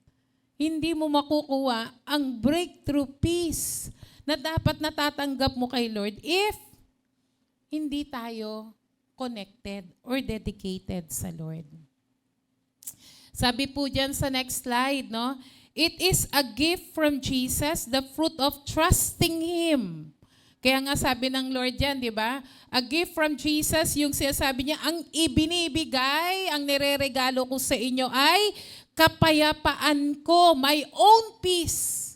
hindi mo makukuha ang breakthrough peace na dapat natatanggap mo kay Lord if hindi tayo connected or dedicated sa Lord. Sabi po dyan sa next slide, no? It is a gift from Jesus, the fruit of trusting Him. Kaya nga sabi ng Lord dyan, di ba? A gift from Jesus, yung sinasabi niya, ang ibinibigay, ang nireregalo ko sa inyo ay kapayapaan ko, my own peace.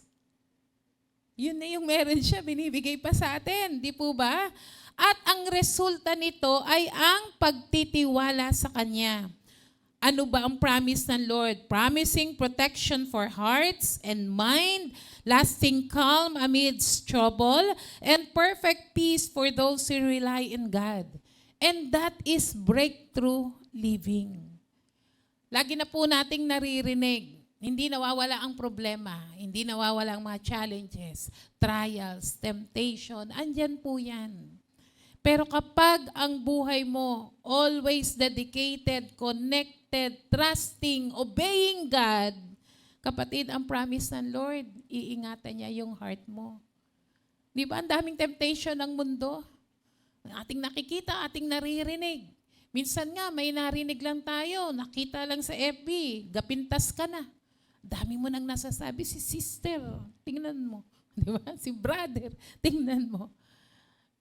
Yun na yung meron siya, binibigay pa sa atin, di po ba? At ang resulta nito ay ang pagtitiwala sa Kanya. Ano ba ang promise ng Lord? Promising protection for hearts and mind, lasting calm amidst trouble, and perfect peace for those who rely in God. And that is breakthrough living. Lagi na po nating naririnig, hindi nawawala ang problema, hindi nawawala ang mga challenges, trials, temptation, andyan po yan. Pero kapag ang buhay mo always dedicated, connected, trusting, obeying God, kapatid, ang promise ng Lord, iingatan niya yung heart mo. Di ba? Ang daming temptation ng mundo. Ating nakikita, ating naririnig. Minsan nga, may narinig lang tayo, nakita lang sa FB, gapintas ka na. Dami mo nang nasasabi, si sister, tingnan mo. Di ba? Si brother, tingnan mo.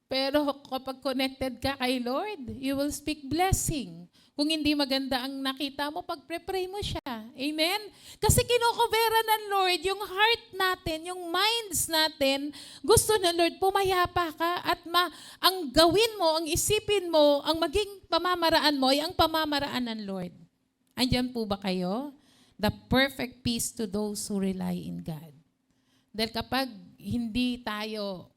Pero kapag connected ka kay Lord, you will speak blessing. Kung hindi maganda ang nakita mo, pag-pray mo siya. Amen? Kasi kinokobera ng Lord yung heart natin, yung minds natin. Gusto ng Lord, pumayapa ka at ang gawin mo, ang isipin mo, ang maging pamamaraan mo ay ang pamamaraan ng Lord. Andyan po ba kayo? The perfect peace to those who rely in God. Dahil kapag hindi tayo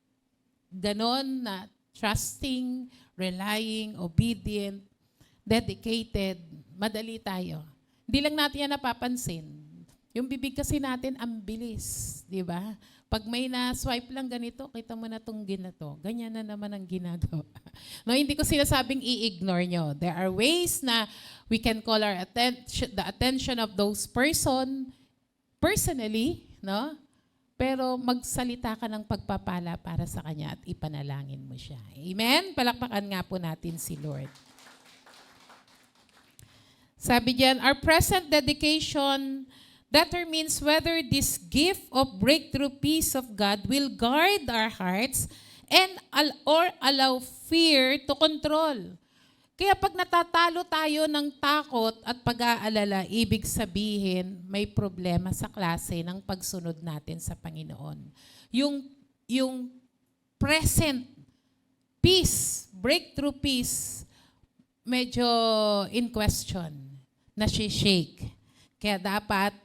ganon na trusting, relying, obedient, dedicated, madali tayo. Hindi lang natin yan napapansin. Yung bibig kasi natin, ang bilis. Di ba? Pag may na-swipe lang ganito, kita mo na itong ginato. Ganyan na naman ang ginagawa. No, hindi ko sinasabing i-ignore nyo. There are ways na we can call the attention of those personally, no? Pero magsalita ka ng pagpapala para sa Kanya at ipanalangin mo siya. Amen? Palakpakan nga po natin si Lord. Sabi diyan, our present dedication determines whether this gift of breakthrough peace of God will guard our hearts or allow fear to control. Kaya pag natatalo tayo ng takot at pag-aalala, ibig sabihin may problema sa klase ng pagsunod natin sa Panginoon. Yung present peace, breakthrough peace, medyo in question, nasi-shake. Kaya dapat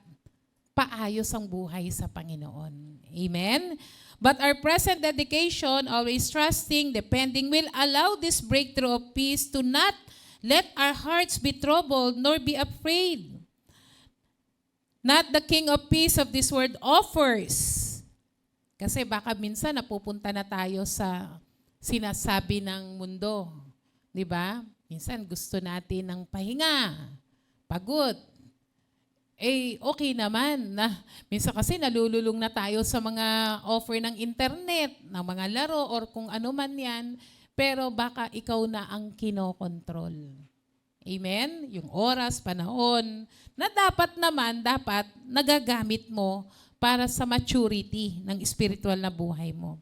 paayos ang buhay sa Panginoon. Amen? But our present dedication, always trusting, depending, will allow this breakthrough of peace to not let our hearts be troubled nor be afraid. Not the King of Peace of this world offers. Kasi baka minsan napupunta na tayo sa sinasabi ng mundo. Di ba? Minsan gusto natin ng pahinga, pagod. Okay naman na minsan kasi nalululong na tayo sa mga offer ng internet, ng mga laro or kung ano man yan, pero baka ikaw na ang kinokontrol. Amen? Yung oras, panahon, na dapat nagagamit mo para sa maturity ng spiritual na buhay mo.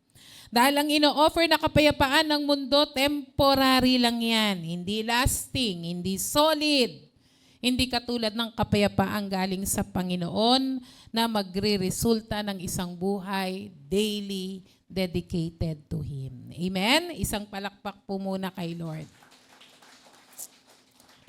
Dahil ang ino-offer na kapayapaan ng mundo, temporary lang yan. Hindi lasting, hindi solid. Hindi katulad ng kapayapaang galing sa Panginoon na magre-resulta ng isang buhay daily dedicated to Him. Amen? Isang palakpak po muna kay Lord.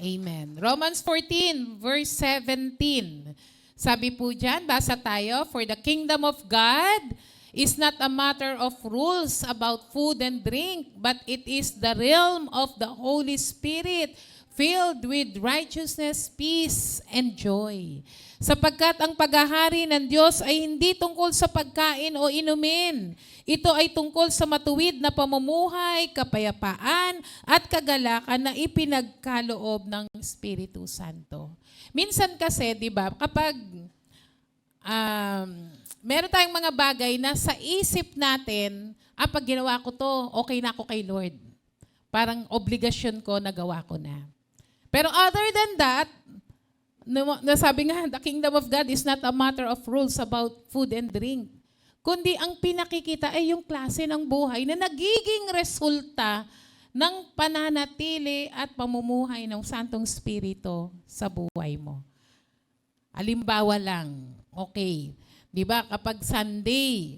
Amen. Romans 14, verse 17. Sabi po dyan, basa tayo, "For the kingdom of God is not a matter of rules about food and drink, but it is the realm of the Holy Spirit, filled with righteousness, peace, and joy. Sapagkat ang paghahari ng Diyos ay hindi tungkol sa pagkain o inumin. Ito ay tungkol sa matuwid na pamumuhay, kapayapaan, at kagalakan na ipinagkaloob ng Espiritu Santo." Minsan kasi, di ba, kapag meron tayong mga bagay na sa isip natin, pag ginawa ko to, okay na ako kay Lord. Parang obligasyon ko, nagawa ko na. Pero other than that, nasabi nga, the kingdom of God is not a matter of rules about food and drink. Kundi ang pinakikita ay yung klase ng buhay na nagiging resulta ng pananatili at pamumuhay ng Santong Espiritu sa buhay mo. Halimbawa lang, okay, di ba kapag Sunday,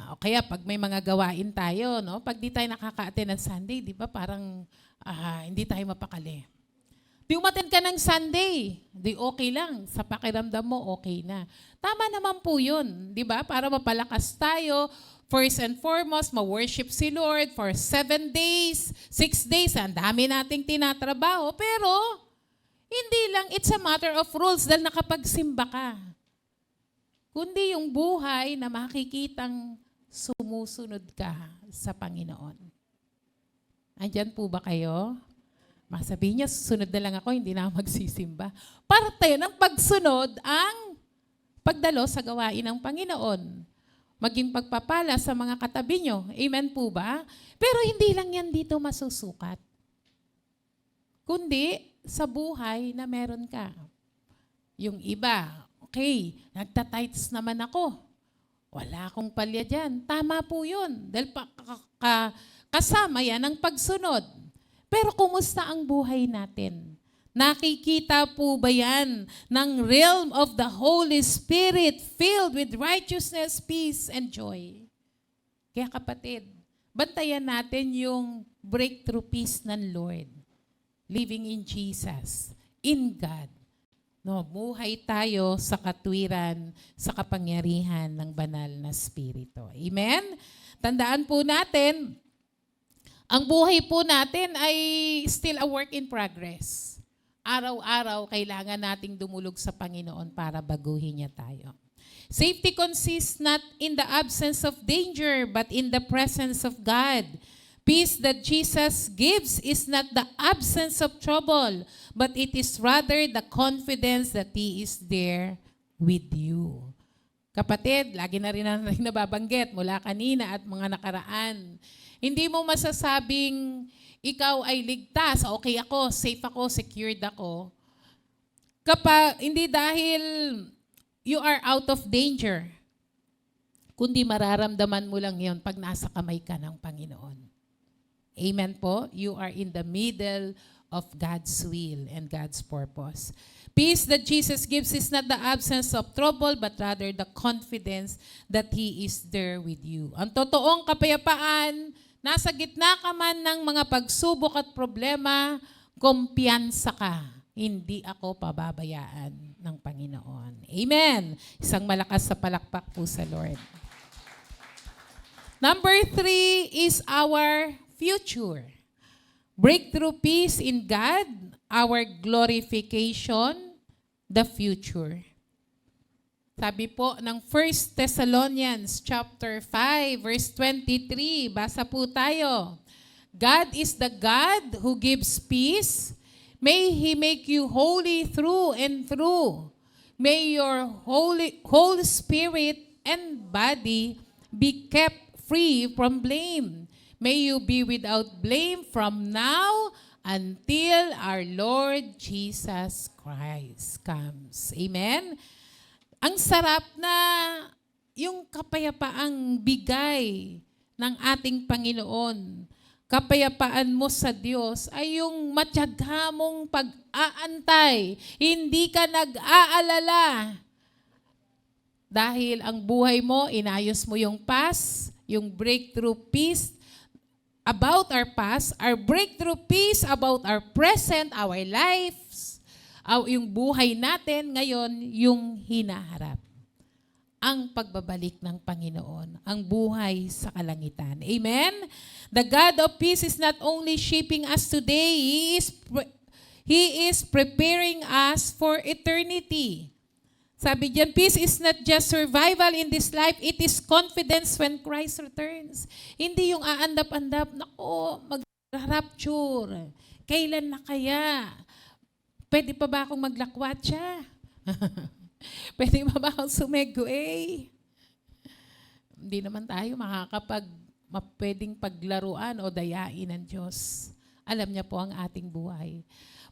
o kaya pag may mga gawain tayo, no? Pag di tayo nakaka-attend ng Sunday, di ba parang hindi tayo mapakali. Di umattend ka ng Sunday, di okay lang. Sa pakiramdam mo, okay na. Tama naman po yun, di ba? Para mapalakas tayo, first and foremost, ma-worship si Lord for 7 days, 6 days, ang dami nating tinatrabaho. Pero, hindi lang, it's a matter of rules dahil nakapagsimba ka. Kundi yung buhay na makikitang sumusunod ka sa Panginoon. Andyan po ba kayo? Masabihin niya, susunod na lang ako, hindi na ako magsisimba. Parte ng pagsunod ang pagdalo sa gawain ng Panginoon. Maging pagpapala sa mga katabi nyo. Amen po ba? Pero hindi lang yan dito masusukat. Kundi sa buhay na meron ka. Yung iba, okay, nagtatights naman ako. Wala akong palya dyan. Tama po yun. Dahil kasama yan ang pagsunod. Pero kumusta ang buhay natin? Nakikita po ba yan ng realm of the Holy Spirit filled with righteousness, peace, and joy? Kaya kapatid, bantayan natin yung breakthrough peace ng Lord. Living in Jesus, in God. No, buhay tayo sa katwiran, sa kapangyarihan ng banal na Espiritu. Amen? Tandaan po natin, ang buhay po natin ay still a work in progress. Araw-araw, kailangan nating dumulog sa Panginoon para baguhin niya tayo. Safety consists not in the absence of danger, but in the presence of God. Peace that Jesus gives is not the absence of trouble, but it is rather the confidence that He is there with you. Kapatid, lagi na rin nababanggit mula kanina at mga nakaraan. Hindi mo masasabing ikaw ay ligtas, okay ako, safe ako, secured ako. Hindi dahil you are out of danger, kundi mararamdaman mo lang yon pag nasa kamay ka ng Panginoon. Amen po? You are in the middle of God's will and God's purpose. Peace that Jesus gives is not the absence of trouble, but rather the confidence that He is there with you. Ang totoong kapayapaan, nasa gitna ka man ng mga pagsubok at problema, kumpiyansa ka. Hindi ako pababayaan ng Panginoon. Amen. Isang malakas sa palakpak po sa Lord. Number 3 is our future. Breakthrough peace in God, our glorification, the future. Sabi po ng 1 Thessalonians chapter 5 verse 23, basa po tayo. God is the God who gives peace. May He make you holy through and through. May your whole spirit and body be kept free from blame. May you be without blame from now until our Lord Jesus Christ comes. Amen? Ang sarap na yung kapayapaang bigay ng ating Panginoon, kapayapaan mo sa Diyos ay yung matyaga mong pag-aantay. Hindi ka nag-aalala. Dahil ang buhay mo, inayos mo yung past, yung breakthrough peace about our past, our breakthrough peace about our present, our lives, yung buhay natin ngayon, yung hinaharap. Ang pagbabalik ng Panginoon, ang buhay sa kalangitan. Amen? The God of peace is not only shaping us today, He is preparing us for eternity. Sabi diyan, peace is not just survival in this life, it is confidence when Christ returns. Hindi yung aandap-andap, nako, mag-rapture. Kailan na kaya? Pwede pa ba akong maglakwatsa? Pwede pa ba akong sumegway? Hindi naman tayo pwedeng paglaruan o dayain ng Diyos. Alam niya po ang ating buhay.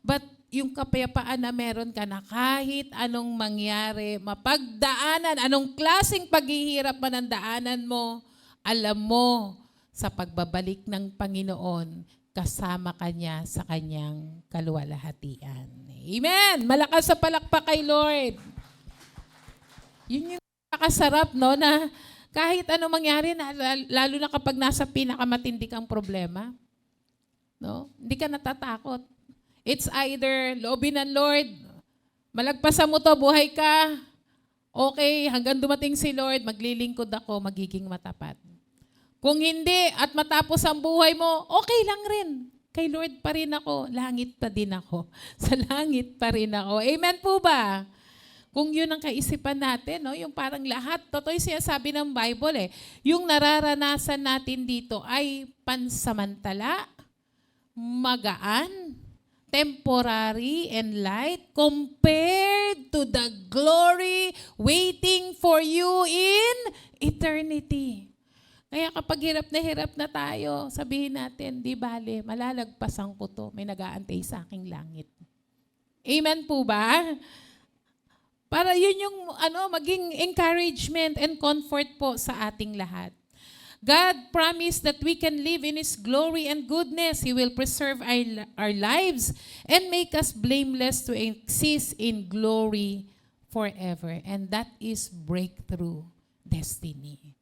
But yung kapayapaan na meron ka na kahit anong mangyari, mapagdaanan, anong klaseng paghihirap man ang daanan mo, alam mo sa pagbabalik ng Panginoon, kasama ka niya sa kanyang kaluwalhatian. Amen! Malakas sa palakpak kay Lord. Yun yung nakasarap, no, na kahit ano mangyari, lalo na kapag nasa pinakamatindi kang problema, no, hindi ka natatakot. It's either loobin ng Lord, malagpasan mo to, buhay ka, okay, hanggang dumating si Lord, maglilingkod ako, magiging matapat. Kung hindi, at matapos ang buhay mo, okay lang rin. Kay Lord pa rin ako, langit pa din ako. Sa langit pa rin ako. Amen po ba? Kung yun ang kaisipan natin, no? Yung parang lahat, totoo yung sinasabi ng Bible yung nararanasan natin dito ay pansamantala, magaan, temporary, and light compared to the glory waiting for you in eternity. Kaya kapag hirap na tayo, sabihin natin, di bale, malalagpasan ko to, may nag-aantay sa aking langit. Amen po ba? Para yun yung maging encouragement and comfort po sa ating lahat. God promised that we can live in His glory and goodness. He will preserve our lives and make us blameless to exist in glory forever. And that is breakthrough destiny.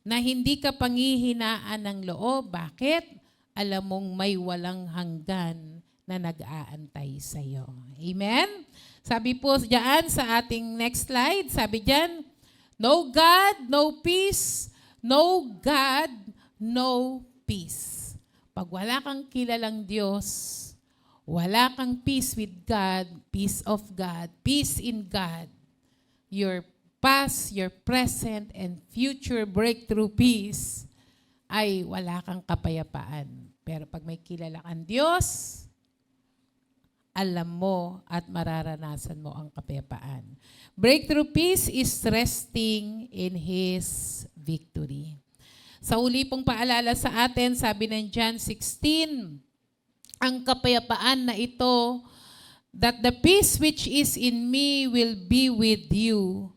Na hindi ka panghihinaan ng loob. Bakit? Alam mong may walang hanggan na nag-aantay sa iyo. Amen? Sabi po diyan sa ating next slide, sabi diyan, no God, no peace. No God, no peace. Pag wala kang kilalang Diyos, wala kang peace with God, peace of God, peace in God, your past, your present, and future breakthrough peace ay wala kang kapayapaan. Pero pag may kilala kang Diyos, alam mo at mararanasan mo ang kapayapaan. Breakthrough peace is resting in His victory. Sa uli pong paalala sa atin, sabi ng John 16, ang kapayapaan na ito, that the peace which is in me will be with you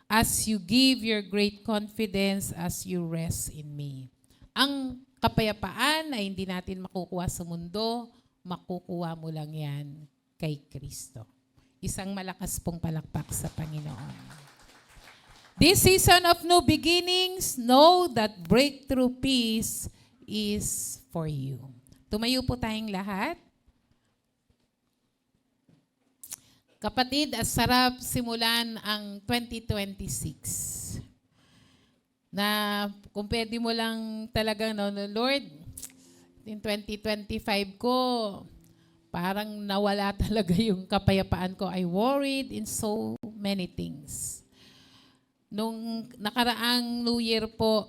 as you give your great confidence as you rest in me. Ang kapayapaan ay hindi natin makukuha sa mundo, makukuha mo lang yan kay Kristo. Isang malakas pong palakpak sa Panginoon. This season of new beginnings, know that breakthrough peace is for you. Tumayo po tayong lahat. Kapatid, sarap simulan ang 2026. Na kung pwede mo lang talagang, Lord, in 2025 ko, parang nawala talaga yung kapayapaan ko. I worried in so many things. Nung nakaraang New Year po,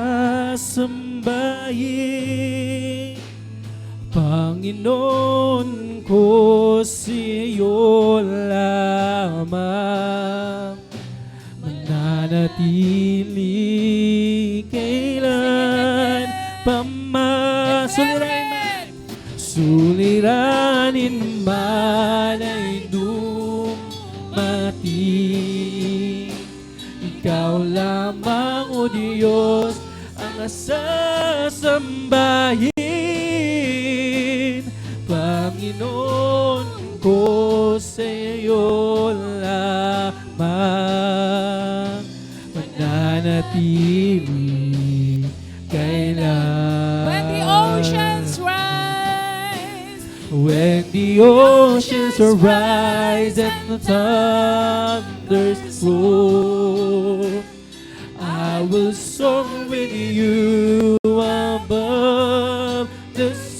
sasambahin. Panginoon ko sa'yo lamang mananatili kailan paman. Suliranin man ay dumating, ikaw lamang, O Diyos, ang sasambahin. Panginoon ko sa'yo lamang mananatili kailan. When the oceans rise, when the oceans rise and the thunders roar, I will soar with you above the storm.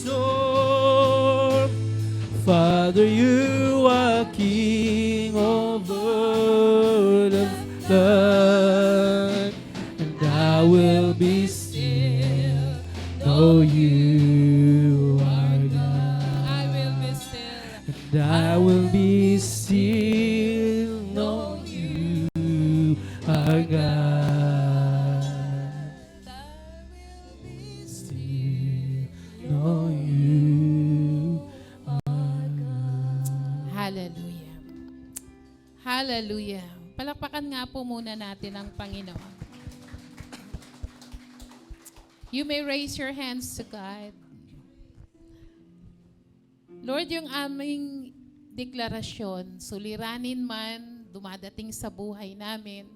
Father, you are King over the flood, and I will be still, know you are God. I will be still. And I will be still, know you are God. Still, know you are God. Hallelujah. Hallelujah. Palakpakan nga po muna natin ang Panginoon. You may raise your hands to God. Lord, yung aming deklarasyon, suliranin man, dumadating sa buhay namin.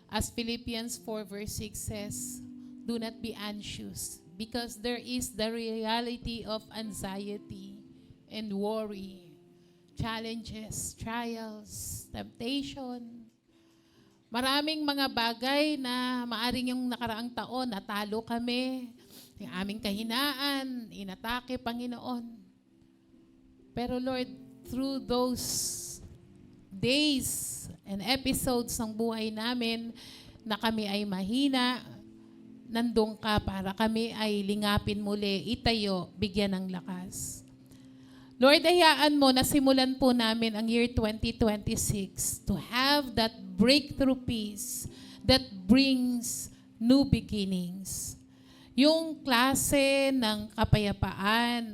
As Philippians 4 verse 6 says, do not be anxious because there is the reality of anxiety and worry, challenges, trials, temptation. Maraming mga bagay na maaring yung nakaraang taon, natalo kami, yung aming kahinaan, inatake, Panginoon. Pero Lord, through those days and episodes ng buhay namin na kami ay mahina, nandun ka para kami ay lingapin muli, itayo, bigyan ng lakas. Lord, hayaan mo na simulan po namin ang year 2026 to have that breakthrough peace that brings new beginnings. Yung klase ng kapayapaan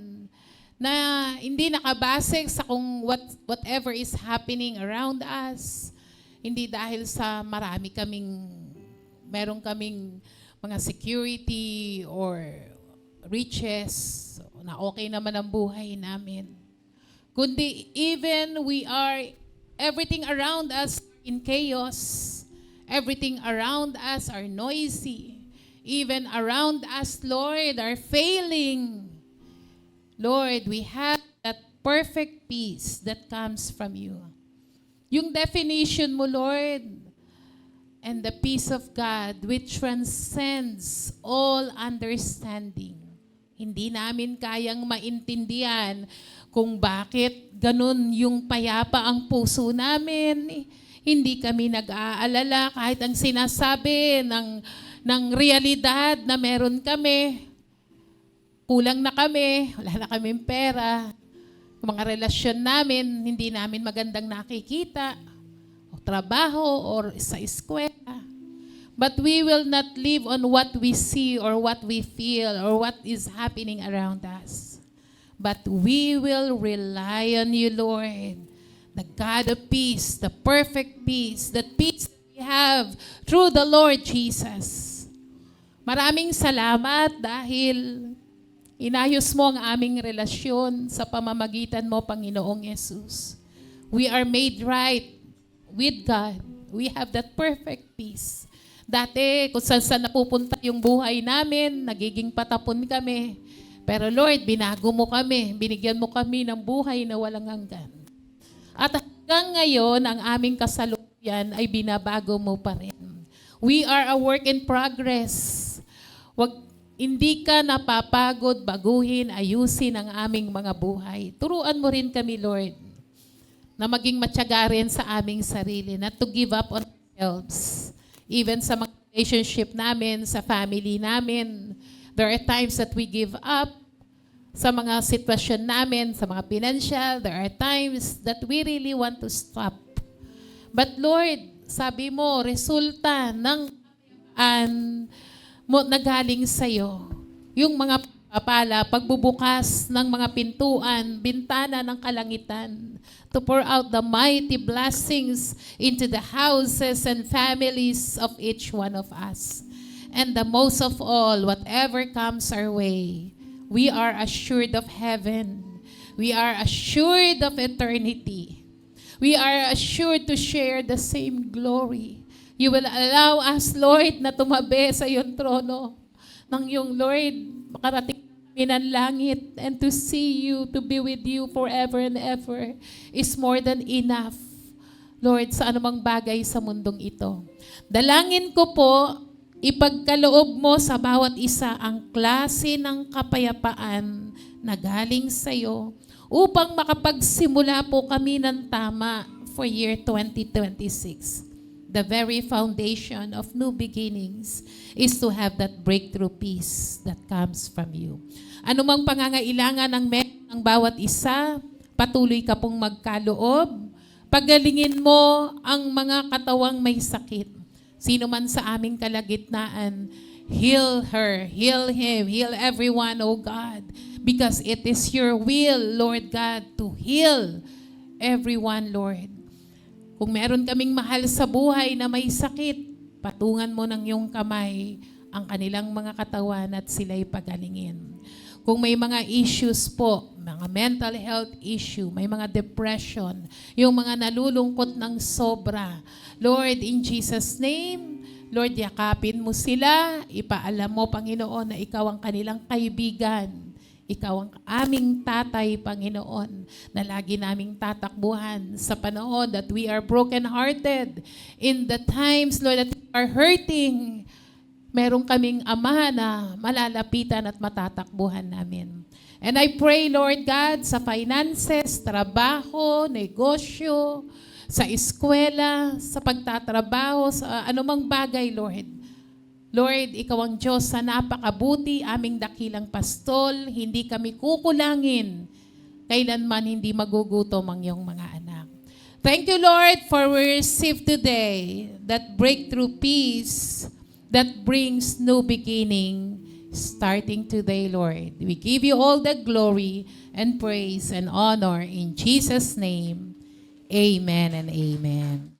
na hindi nakabase sa kung whatever is happening around us. Hindi dahil sa meron kaming mga security or riches na okay naman ang buhay namin. Kundi even everything around us in chaos, everything around us are noisy, even around us, Lord, are failing. Lord, we have that perfect peace that comes from you. Yung definition mo, Lord, and the peace of God which transcends all understanding. Hindi namin kayang maintindihan kung bakit ganun yung payapa ang puso namin. Hindi kami nag-aalala kahit ang sinasabi ng realidad na meron kami. Kulang na kami, wala na kaming pera. Mga relasyon namin, hindi namin magandang nakikita. O trabaho or sa eskwela. But we will not live on what we see or what we feel or what is happening around us. But we will rely on you, Lord, the God of peace, the perfect peace, that peace we have through the Lord Jesus. Maraming salamat dahil inayos mo ang aming relasyon sa pamamagitan mo, Panginoong Yesus. We are made right with God. We have that perfect peace. Dati, kung saan napupunta yung buhay namin, nagiging patapon kami. Pero Lord, binago mo kami. Binigyan mo kami ng buhay na walang hanggan. At hanggang ngayon, ang aming kasalukuyan ay binabago mo pa rin. We are a work in progress. Hindi ka napapagod, baguhin, ayusin ang aming mga buhay. Turuan mo rin kami, Lord, na maging matyaga rin sa aming sarili, not to give up on ourselves. Even sa mga relationship namin, sa family namin. There are times that we give up sa mga sitwasyon namin, sa mga financial. There are times that we really want to stop. But Lord, sabi mo, resulta ng mo nagaling sa'yo. Yung mga papala, pagbubukas ng mga pintuan, bintana ng kalangitan, to pour out the mighty blessings into the houses and families of each one of us. And the most of all, whatever comes our way, we are assured of heaven. We are assured of eternity. We are assured to share the same glory. You will allow us, Lord, na tumabi sa iyong trono ng iyong Lord, makarating kami ng langit, and to see you, to be with you forever and ever is more than enough, Lord, sa anumang bagay sa mundong ito. Dalangin ko po, ipagkaloob mo sa bawat isa ang klase ng kapayapaan na galing sa iyo upang makapagsimula po kami ng tama for year 2026. The very foundation of new beginnings is to have that breakthrough peace that comes from you. Ano mang pangangailangan ng bawat isa, patuloy ka pong magkaloob. Pagalingin mo ang mga katawang may sakit. Sino man sa aming kalagitnaan, heal her, heal him, heal everyone, O God. Because it is your will, Lord God, to heal everyone, Lord. Kung meron kaming mahal sa buhay na may sakit, patungan mo ng iyong kamay ang kanilang mga katawan at sila'y pagalingin. Kung may mga issues po, mga mental health issue, may mga depression, yung mga nalulungkot ng sobra, Lord, in Jesus' name, Lord, yakapin mo sila, ipaalam mo, Panginoon, na ikaw ang kanilang kaibigan. Ikaw ang aming tatay, Panginoon, na lagi naming tatakbuhan sa panahon that we are brokenhearted. In the times, Lord, that we are hurting, meron kaming ama na malalapitan at matatakbuhan namin. And I pray, Lord God, sa finances, trabaho, negosyo, sa eskwela, sa pagtatrabaho, sa anumang bagay, Lord. Lord, ikaw ang Diyos sa napakabuti, aming dakilang pastol, hindi kami kukulangin, kailanman hindi magugutom ang iyong mga anak. Thank you, Lord, for we receive today that breakthrough peace that brings new beginning starting today, Lord. We give you all the glory and praise and honor in Jesus' name. Amen and amen.